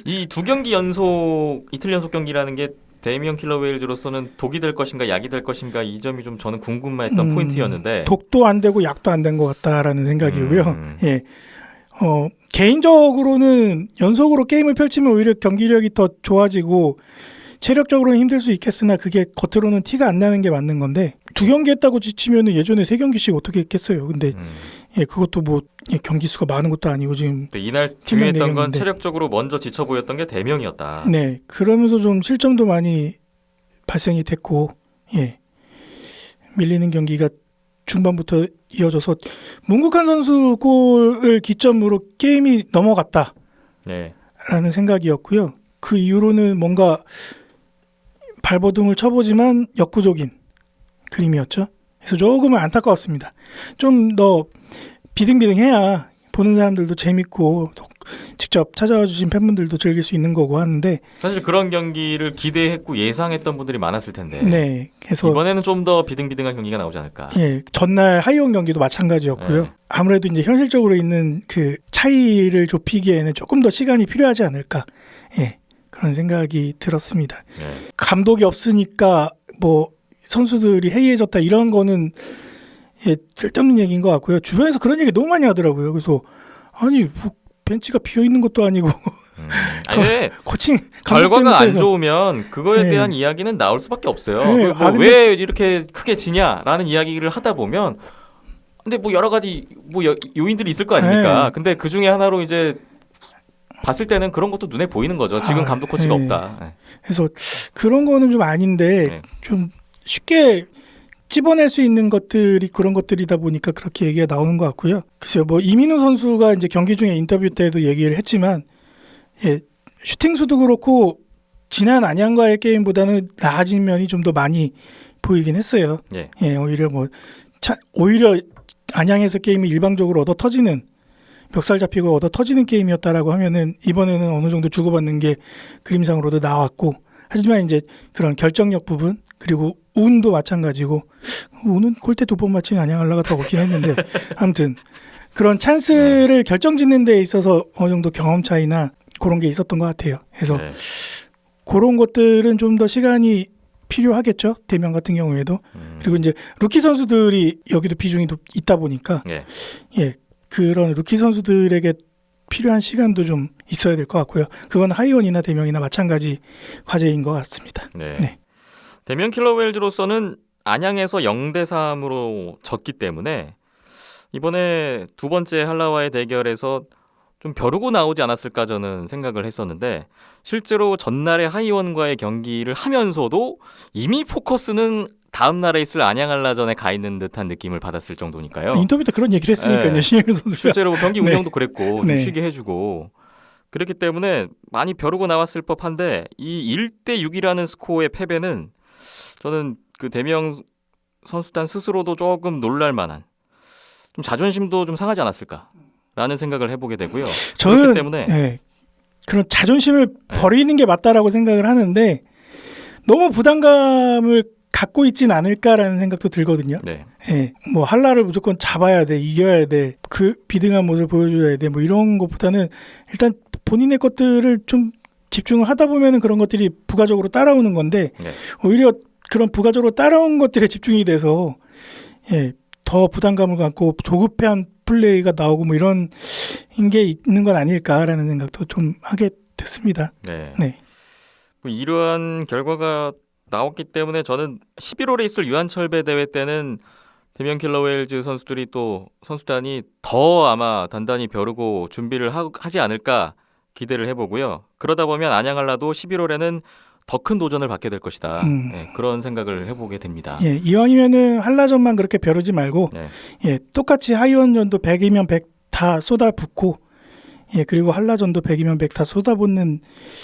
이 2경기 연속 이틀 연속 경기라는 게 데미언 킬러 웨일즈로서는 독이 될 것인가 약이 될 것인가 이 점이 좀 저는 궁금했던 포인트였는데 독도 안 되고 약도 안 된 것 같다라는 생각이고요. 예. 개인적으로는 연속으로 게임을 펼치면 오히려 경기력이 더 좋아지고 체력적으로는 힘들 수 있겠으나 그게 겉으로는 티가 안 나는 게 맞는 건데 2경기 했다고 지치면 예전에 3경기씩 어떻게 했겠어요. 근데 그것도 뭐 경기 수가 많은 것도 아니고 지금 이날 중요했던 건 체력적으로 먼저 지쳐 보였던 게 대명이었다. 네, 그러면서 좀 실점도 많이 발생이 됐고 밀리는 경기가 중반부터 이어져서 문국환 선수 골을 기점으로 게임이 넘어갔다라는 생각이었고요. 그 이후로는 뭔가 발버둥을 쳐보지만 역부족인 그림이었죠. 그래서 조금은 안타까웠습니다. 좀 더 비등비등해야 보는 사람들도 재밌고 직접 찾아와 주신 팬분들도 즐길 수 있는 거고 하는데 사실 그런 경기를 기대했고 예상했던 분들이 많았을 텐데 네, 그래서 이번에는 좀 더 비등비등한 경기가 나오지 않을까. 전날 하이온 경기도 마찬가지였고요. 아무래도 이제 현실적으로 있는 그 차이를 좁히기에는 조금 더 시간이 필요하지 않을까. 그런 생각이 들었습니다. 감독이 없으니까 뭐 선수들이 해이해졌다 이런 거는 쓸데없는 얘기인 것 같고요. 주변에서 그런 얘기 너무 많이 하더라고요. 그래서 아니 뭐 벤치가 비어 있는 것도 아니고 아니 코칭 결과가 안 좋으면 그거에 대한 이야기는 나올 수밖에 없어요. 왜 이렇게 크게 지냐라는 이야기를 하다 보면 근데 뭐 여러 가지 뭐 요인들이 있을 거 아닙니까? 근데 그 중에 하나로 이제 봤을 때는 그런 것도 눈에 보이는 거죠. 지금 감독 코치가 없다. 그래서 그런 거는 좀 아닌데 좀 쉽게 찝어낼 수 있는 것들이 그런 것들이다 보니까 그렇게 얘기가 나오는 것 같고요. 글쎄요, 뭐 이민우 선수가 이제 경기 중에 인터뷰 때도 얘기를 했지만, 슈팅 수도 그렇고 지난 안양과의 게임보다는 나아진 면이 좀 더 많이 보이긴 했어요. 오히려 오히려 안양에서 게임이 일방적으로 얻어 터지는 멱살 잡히고 얻어 터지는 게임이었다라고 하면은 이번에는 어느 정도 주고받는 게 그림상으로도 나왔고. 하지만 이제 그런 결정력 부분 그리고 운도 마찬가지고 운은 골대 2번 맞힌 안양할라가 더 없긴 했는데 아무튼 그런 찬스를 결정짓는 데 있어서 어느 정도 경험 차이나 그런 게 있었던 것 같아요. 그래서 그런 것들은 좀 더 시간이 필요하겠죠. 대명 같은 경우에도. 그리고 이제 루키 선수들이 여기도 비중이 있다 보니까 그런 루키 선수들에게 필요한 시간도 좀 있어야 될 것 같고요. 그건 하이원이나 대명이나 마찬가지 과제인 것 같습니다. 데미언 킬러 웨일즈로서는 안양에서 0대3으로 졌기 때문에 이번에 두 번째 할라와의 대결에서 좀 벼르고 나오지 않았을까 저는 생각을 했었는데 실제로 전날에 하이원과의 경기를 하면서도 이미 포커스는 다음 날에 있을 안양할라전에 가 있는 듯한 느낌을 받았을 정도니까요. 인터뷰 때 그런 얘기를 했으니까요. 신영일 선수가. 실제로 경기 운영도 그랬고 좀 쉬게 해주고 그렇기 때문에 많이 벼르고 나왔을 법한데 이 1대6이라는 스코어의 패배는 저는 그 대명 선수단 스스로도 조금 놀랄 만한 좀 자존심도 좀 상하지 않았을까라는 생각을 해보게 되고요. 저는 그렇기 때문에 그런 자존심을 버리는 게 맞다라고 생각을 하는데 너무 부담감을 갖고 있진 않을까라는 생각도 들거든요. 뭐 할라를 무조건 잡아야 돼, 이겨야 돼, 그 비등한 모습을 보여줘야 돼, 뭐 이런 것보다는 일단 본인의 것들을 좀 집중을 하다 보면은 그런 것들이 부가적으로 따라오는 건데 오히려 그런 부가적으로 따라온 것들에 집중이 돼서 더 부담감을 갖고 조급한 플레이가 나오고 뭐 이런 게 있는 건 아닐까라는 생각도 좀 하게 됐습니다. 뭐 이러한 결과가 나왔기 때문에 저는 11월에 있을 유한철배 대회 때는 데미언 킬러 웨일즈 선수들이 또 선수단이 더 아마 단단히 벼르고 준비를 하지 않을까 기대를 해보고요. 그러다 보면 안양할라도 11월에는 더 큰 도전을 받게 될 것이다. 예, 그런 생각을 해보게 됩니다. 예, 이왕이면은 한라전만 그렇게 벼르지 말고 네. 예, 똑같이 하이원전도 100이면 100 다 쏟아붓고 예, 그리고 한라전도 100이면 100 다 쏟아붓는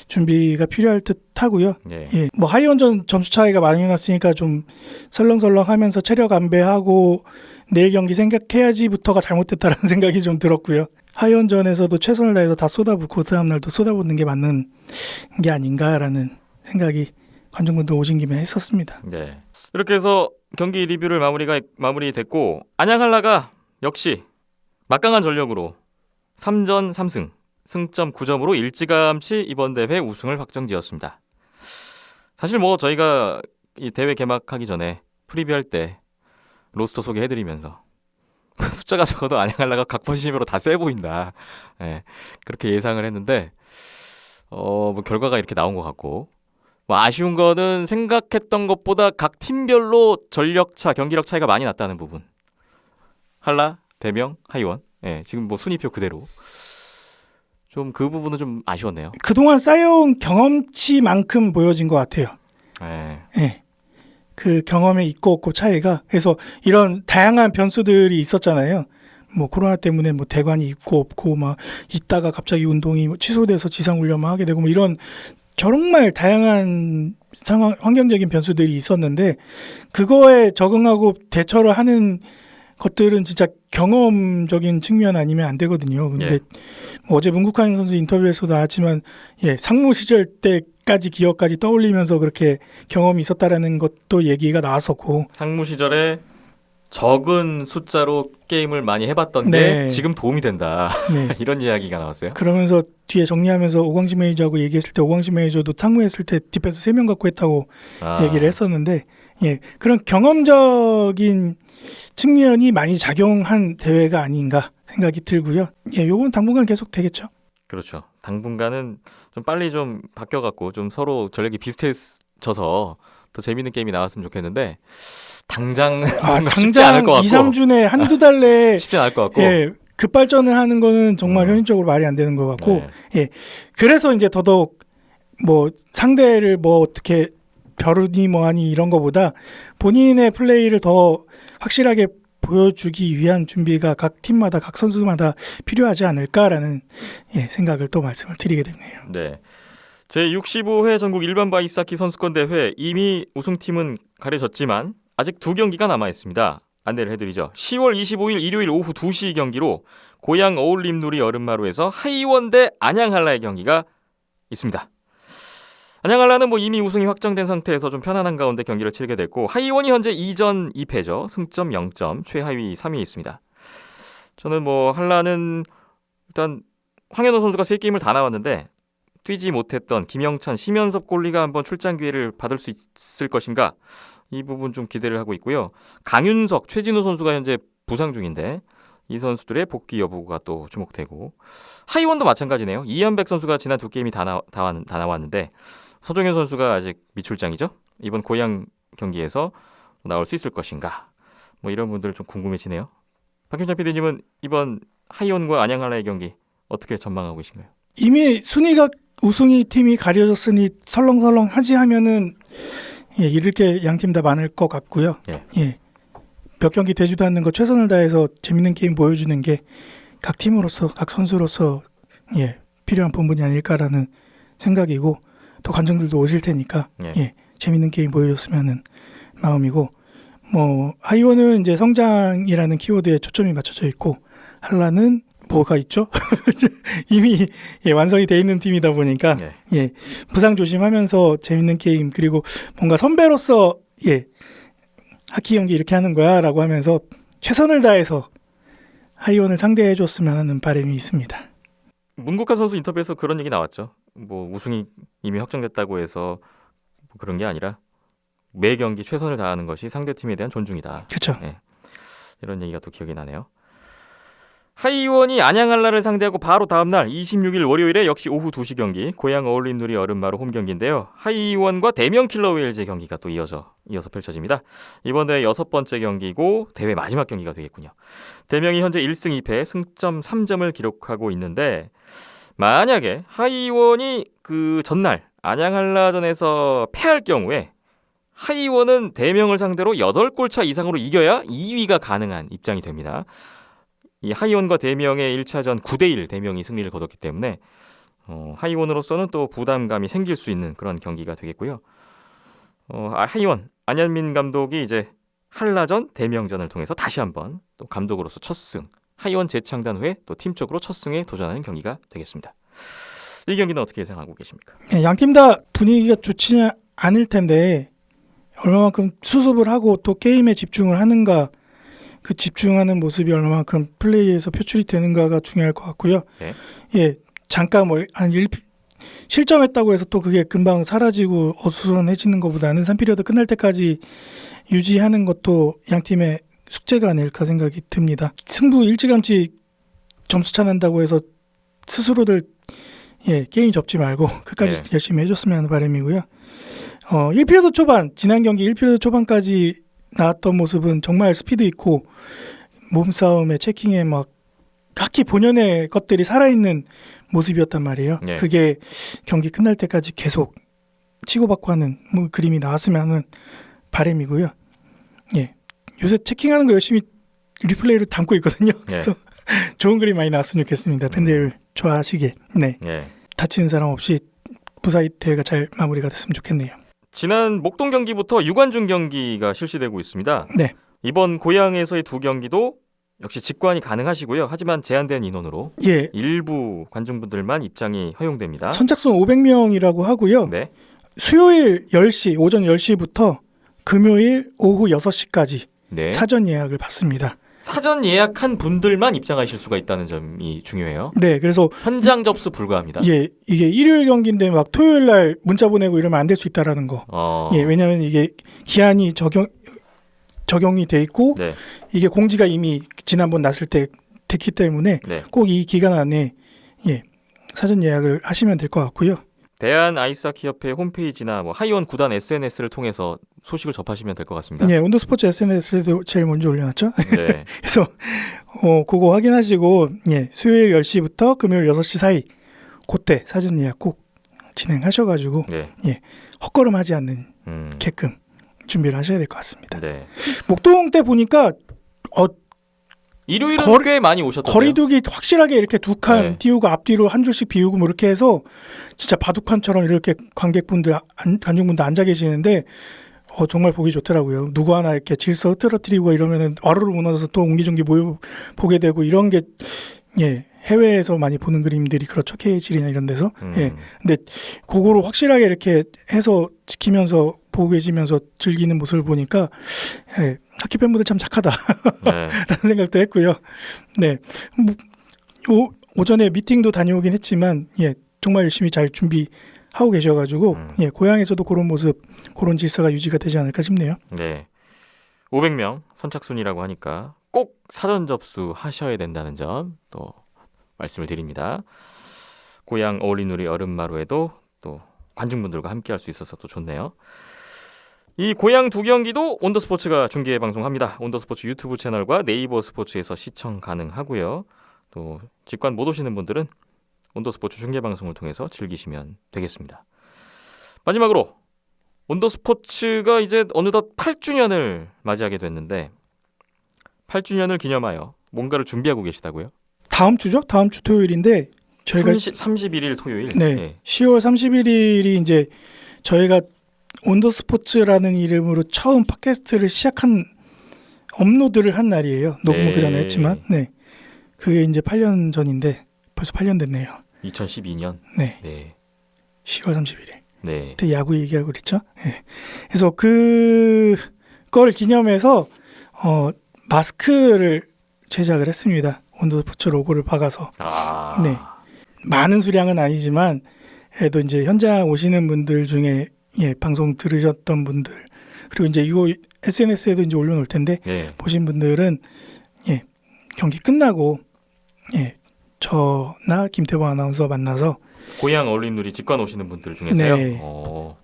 준비가 필요할 듯 하고요. 예. 예, 뭐 하이원전 점수 차이가 많이 났으니까 좀 설렁설렁하면서 체력 안배하고 내일 경기 생각해야지부터가 잘못됐다라는 생각이 좀 들었고요. 하이원전에서도 최선을 다해서 다 쏟아붓고 그 다음날도 쏟아붓는 게 맞는 게 아닌가라는 생각이 관중분들 오신 김에 했었습니다. 네. 이렇게 해서 경기 리뷰를 마무리됐고 안양 한라가 역시 막강한 전력으로 3전 3승, 승점 9점으로 일찌감치 이번 대회 우승을 확정지었습니다. 사실 뭐 저희가 이 대회 개막하기 전에 프리뷰할 때 로스터 소개해드리면서 숫자가 적어도 안양 한라가 각 포지션으로 다 세 보인다. 예, 그렇게 예상을 했는데 뭐 결과가 이렇게 나온 것 같고 뭐 아쉬운 거는 생각했던 것보다 각 팀별로 전력차, 경기력 차이가 많이 났다는 부분. 한라, 대명, 하이원. 예, 지금 뭐 순위표 그대로. 좀 그 부분은 좀 아쉬웠네요. 그동안 쌓여온 경험치만큼 보여진 것 같아요. 예. 예. 그 경험에 있고 없고 차이가 그래서 이런 다양한 변수들이 있었잖아요. 뭐 코로나 때문에 뭐 대관이 있고 없고 막 있다가 갑자기 운동이 취소돼서 지상 훈련만 하게 되고 뭐 이런 정말 다양한 상황 환경적인 변수들이 있었는데 그거에 적응하고 대처를 하는 것들은 진짜 경험적인 측면 아니면 안 되거든요. 근데 예. 뭐 어제 문국환 선수 인터뷰에서도 나왔지만 예, 상무 시절 때까지 기억까지 떠올리면서 그렇게 경험이 있었다라는 것도 얘기가 나왔었고 상무 시절에 적은 숫자로 게임을 많이 해봤던 네. 게 지금 도움이 된다. 네. 이런 이야기가 나왔어요. 그러면서 뒤에 정리하면서 오광시 매니저하고 얘기했을 때 오광시 매니저도 상무했을 때 디펜스 3명 갖고 했다고 얘기를 했었는데 예, 그런 경험적인 측면이 많이 작용한 대회가 아닌가 생각이 들고요. 예, 요건 당분간 계속 되겠죠. 그렇죠. 당분간은 좀 빨리 좀 바뀌어갖고 좀 서로 전력이 비슷해져서 더 재밌는 게임이 나왔으면 좋겠는데 당장 쉽지 않을 당장 것 같고 2, 3주 내에 한두 달 내에 쉽지 않을 것 같고 예, 급발전을 하는 거는 정말 현실적으로 말이 안 되는 것 같고 네. 예, 그래서 이제 더더욱 뭐 상대를 뭐 어떻게 벼르니 뭐하니 이런 거보다 본인의 플레이를 더 확실하게 보여주기 위한 준비가 각 팀마다 각 선수마다 필요하지 않을까라는 예, 생각을 또 말씀을 드리게 되네요. 네. 제65회 전국 일반 바이스하키 선수권 대회 이미 우승팀은 가려졌지만 아직 2경기가 남아 있습니다. 안내를 해드리죠. 10월 25일 일요일 오후 2시 경기로 고양 어울림놀이 여름마루에서 하이원 대 안양한라의 경기가 있습니다. 안양한라는 뭐 이미 우승이 확정된 상태에서 좀 편안한 가운데 경기를 치르게 됐고 하이원이 현재 2전 2패죠. 승점 0점, 최하위 3위에 있습니다. 저는 뭐 한라는 일단 황현호 선수가 3게임을 다 나왔는데 뛰지 못했던 김영찬, 심연섭 골리가 한번 출장 기회를 받을 수 있을 것인가 이 부분 좀 기대를 하고 있고요. 강윤석, 최진우 선수가 현재 부상 중인데 이 선수들의 복귀 여부가 또 주목되고 하이원도 마찬가지네요. 이현백 선수가 지난 2게임이 다 나왔는데 서종현 선수가 아직 미출장이죠. 이번 고양 경기에서 나올 수 있을 것인가 뭐 이런 분들 좀 궁금해지네요. 박현찬 PD님은 이번 하이원과 안양한라의 경기 어떻게 전망하고 계신가요? 이미 순위가 우승이 팀이 가려졌으니 설렁설렁하지 하면은 예, 잃을 게 양 팀 다 많을 것 같고요. 예. 예. 몇 경기 되지도 않는 거 최선을 다해서 재밌는 게임 보여주는 게 각 팀으로서 각 선수로서 예, 필요한 부분이 아닐까라는 생각이고 또 관중들도 오실 테니까 예. 예, 재밌는 게임 보여줬으면은 마음이고 뭐 하이원은 이제 성장이라는 키워드에 초점이 맞춰져 있고 한라는 뭐가 있죠? 이미 예, 완성이 돼 있는 팀이다 보니까 예. 예, 부상 조심하면서 재밌는 게임 그리고 뭔가 선배로서 예, 하키 경기 이렇게 하는 거야라고 하면서 최선을 다해서 하이원을 상대해 줬으면 하는 바람이 있습니다. 문국환 선수 인터뷰에서 그런 얘기 나왔죠. 뭐 우승이 이미 확정됐다고 해서 뭐 그런 게 아니라 매 경기 최선을 다하는 것이 상대팀에 대한 존중이다. 그렇죠. 예. 이런 얘기가 또 기억이 나네요. 하이원이 안양한라를 상대하고 바로 다음날 26일 월요일에 역시 오후 2시 경기 고양 어울림놀이 여름마루 홈 경기인데요. 하이원과 대명 킬러웨일즈 경기가 또 이어서 펼쳐집니다. 이번 대회 6번째 경기고 대회 마지막 경기가 되겠군요. 대명이 현재 1승 2패 승점 3점을 기록하고 있는데 만약에 하이원이 그 전날 안양 한라전에서 패할 경우에 하이원은 대명을 상대로 8골 차 이상으로 이겨야 2위가 가능한 입장이 됩니다. 이 하이원과 대명의 1차전 9대1 대명이 승리를 거뒀기 때문에 하이원으로서는 또 부담감이 생길 수 있는 그런 경기가 되겠고요. 하이원 안현민 감독이 이제 한라전 대명전을 통해서 다시 한번 또 감독으로서 첫 승, 하이원 재창단 후에 또 팀적으로 첫 승에 도전하는 경기가 되겠습니다. 이 경기는 어떻게 예상하고 계십니까? 양팀 다 분위기가 좋지 않을 텐데 얼마만큼 수습을 하고 또 게임에 집중을 하는가, 그 집중하는 모습이 얼마만큼 플레이에서 표출이 되는가가 중요할 것 같고요. 네. 예, 잠깐 실점했다고 해서 또 그게 금방 사라지고 어수선해지는 것보다는 3피리어드 끝날 때까지 유지하는 것도 양팀의 숙제가 아닐까 생각이 듭니다. 승부 일찌감치 점수 차 난다고 해서 스스로들 게임 접지 말고 끝까지 열심히 해줬으면 하는 바람이고요. 1피리어드 초반, 지난 경기 1피리어드 초반까지 나왔던 모습은 정말 스피드 있고 몸싸움에 체킹에 막 각기 본연의 것들이 살아있는 모습이었단 말이에요. 네. 그게 경기 끝날 때까지 계속 치고받고 하는 그림이 나왔으면 하는 바람이고요. 예, 요새 체킹하는 거 열심히 리플레이로 담고 있거든요. 그래서 좋은 그림 많이 나왔으면 좋겠습니다. 팬들 좋아하시길. 네. 다치는 사람 없이 무사히 대회가 잘 마무리가 됐으면 좋겠네요. 지난 목동 경기부터 유관중 경기가 실시되고 있습니다. 네. 이번 고향에서의 두 경기도 역시 직관이 가능하시고요. 하지만 제한된 인원으로 일부 관중분들만 입장이 허용됩니다. 선착순 500명이라고 하고요. 네. 수요일 10시, 오전 10시부터 금요일 오후 6시까지 네. 사전 예약을 받습니다. 사전 예약한 분들만 입장하실 수가 있다는 점이 중요해요. 네, 그래서 현장 접수 불가합니다. 예, 이게 일요일 경기인데 막 토요일 날 문자 보내고 이러면 안 될 수 있다라는 거. 예, 왜냐하면 이게 기한이 적용이 돼 있고 이게 공지가 이미 지난번 났을 때 됐기 때문에 꼭 이 기간 안에 사전 예약을 하시면 될 것 같고요. 대한 아이스하키협회 홈페이지나 하이원 구단 SNS를 통해서 소식을 접하시면 될 것 같습니다. 네, 온더스포츠 SNS에도 제일 먼저 올려놨죠. 네. 그래서 그거 확인하시고 수요일 10시부터 금요일 6시 사이 그때 사전 예약 꼭 진행하셔가지고 헛걸음하지 않는 게끔 준비를 하셔야 될 것 같습니다. 네. 목동 때 보니까 일요일은 꽤 많이 오셨던데요. 거리두기 확실하게 이렇게 두 칸 띄우고 앞뒤로 한 줄씩 비우고 뭐 이렇게 해서 진짜 바둑판처럼 이렇게 관객분들 관중분들 앉아 계시는데 정말 보기 좋더라고요. 누구 하나 이렇게 질서 흐트러뜨리고 이러면은 와르르 무너져서 또 옹기종기 보게 되고 이런 게 해외에서 많이 보는 그림들이 그렇죠. KHL이나 이런 데서. 근데 그거로 확실하게 이렇게 해서 지키면서 보고 계시면서 즐기는 모습을 보니까 하키 팬분들 참 착하다라는 생각도 했고요. 네, 오전에 미팅도 다녀오긴 했지만 정말 열심히 잘 준비하고 계셔가지고 고향에서도 그런 모습, 그런 질서가 유지가 되지 않을까 싶네요. 네, 500명 선착순이라고 하니까 꼭 사전 접수하셔야 된다는 점 또 말씀을 드립니다. 고향 어울리누리 얼음마루에도 또 관중분들과 함께할 수 있어서 또 좋네요. 이 고향 두 경기도 온더스포츠가 중계 방송합니다. 온더스포츠 유튜브 채널과 네이버 스포츠에서 시청 가능하고요. 또 직관 못 오시는 분들은 온더스포츠 중계 방송을 통해서 즐기시면 되겠습니다. 마지막으로 온더스포츠가 이제 어느덧 8주년을 맞이하게 됐는데 8주년을 기념하여 뭔가를 준비하고 계시다고요? 다음 주죠? 다음 주 토요일인데 저희가 31일 토요일. 10월 31일이 이제 저희가 온더스포츠라는 이름으로 처음 팟캐스트를 시작한 업로드를 한 날이에요. 녹음을 그 전에 했지만 그게 이제 8년 전인데 벌써 8년 됐네요. 2012년. 네. 10월 31일. 네. 그때 야구 얘기하고 그랬죠. 그래서 그걸 기념해서 마스크를 제작을 했습니다. 온더스포츠 로고를 박아서. 많은 수량은 아니지만 그래도 이제 현장 오시는 분들 중에 방송 들으셨던 분들 그리고 이제 이거 SNS에도 이제 올려놓을 텐데 보신 분들은 경기 끝나고 저나 김태범 아나운서 만나서 고향 어울림누리 직관 오시는 분들 중에서요.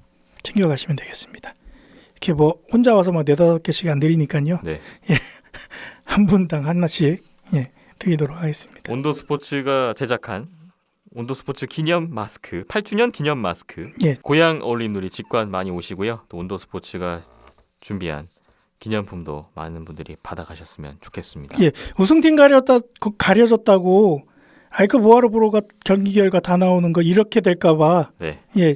챙겨가시면 되겠습니다. 이렇게 혼자 와서 4-5개씩 안 드리니까요. 한 분당 하나씩 드리도록 하겠습니다. 온더스포츠가 제작한 온도스포츠 기념 마스크 8주년 기념 마스크 예. 고향 어울림놀이 직관 많이 오시고요. 또 온도스포츠가 준비한 기념품도 많은 분들이 받아가셨으면 좋겠습니다. 예. 우승팀 가려졌다고 아이크 뭐하러 보러가 경기 결과 다 나오는 거 이렇게 될까봐 네. 예.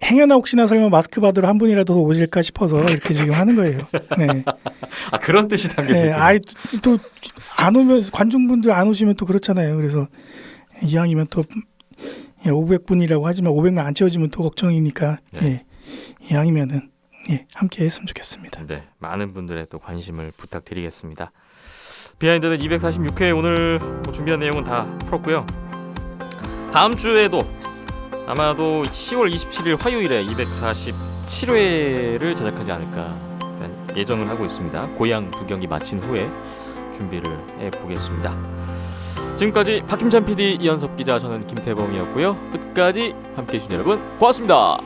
행여나 혹시나 설마 마스크 받으러 한 분이라도 오실까 싶어서 이렇게 지금 하는 거예요. 네. 아 그런 뜻이 담겨져 네. 있군요. 아이 또 안 오면 관중분들 안 오시면 또 그렇잖아요. 그래서 이왕이면 또 500분이라고 하지만 500명 안 채워지면 또 걱정이니까 네. 예. 이왕이면은 예, 함께 했으면 좋겠습니다. 네, 많은 분들의 또 관심을 부탁드리겠습니다. 비하인드는 246회 오늘 뭐 준비한 내용은 다 풀었고요. 다음 주에도 아마도 10월 27일 화요일에 247회를 제작하지 않을까 일단 예정을 하고 있습니다. 고향 두 경기 마친 후에 준비를 해보겠습니다. 지금까지 박김찬 PD, 이현섭 기자, 저는 김태범이었고요. 끝까지 함께해 주신 여러분 고맙습니다.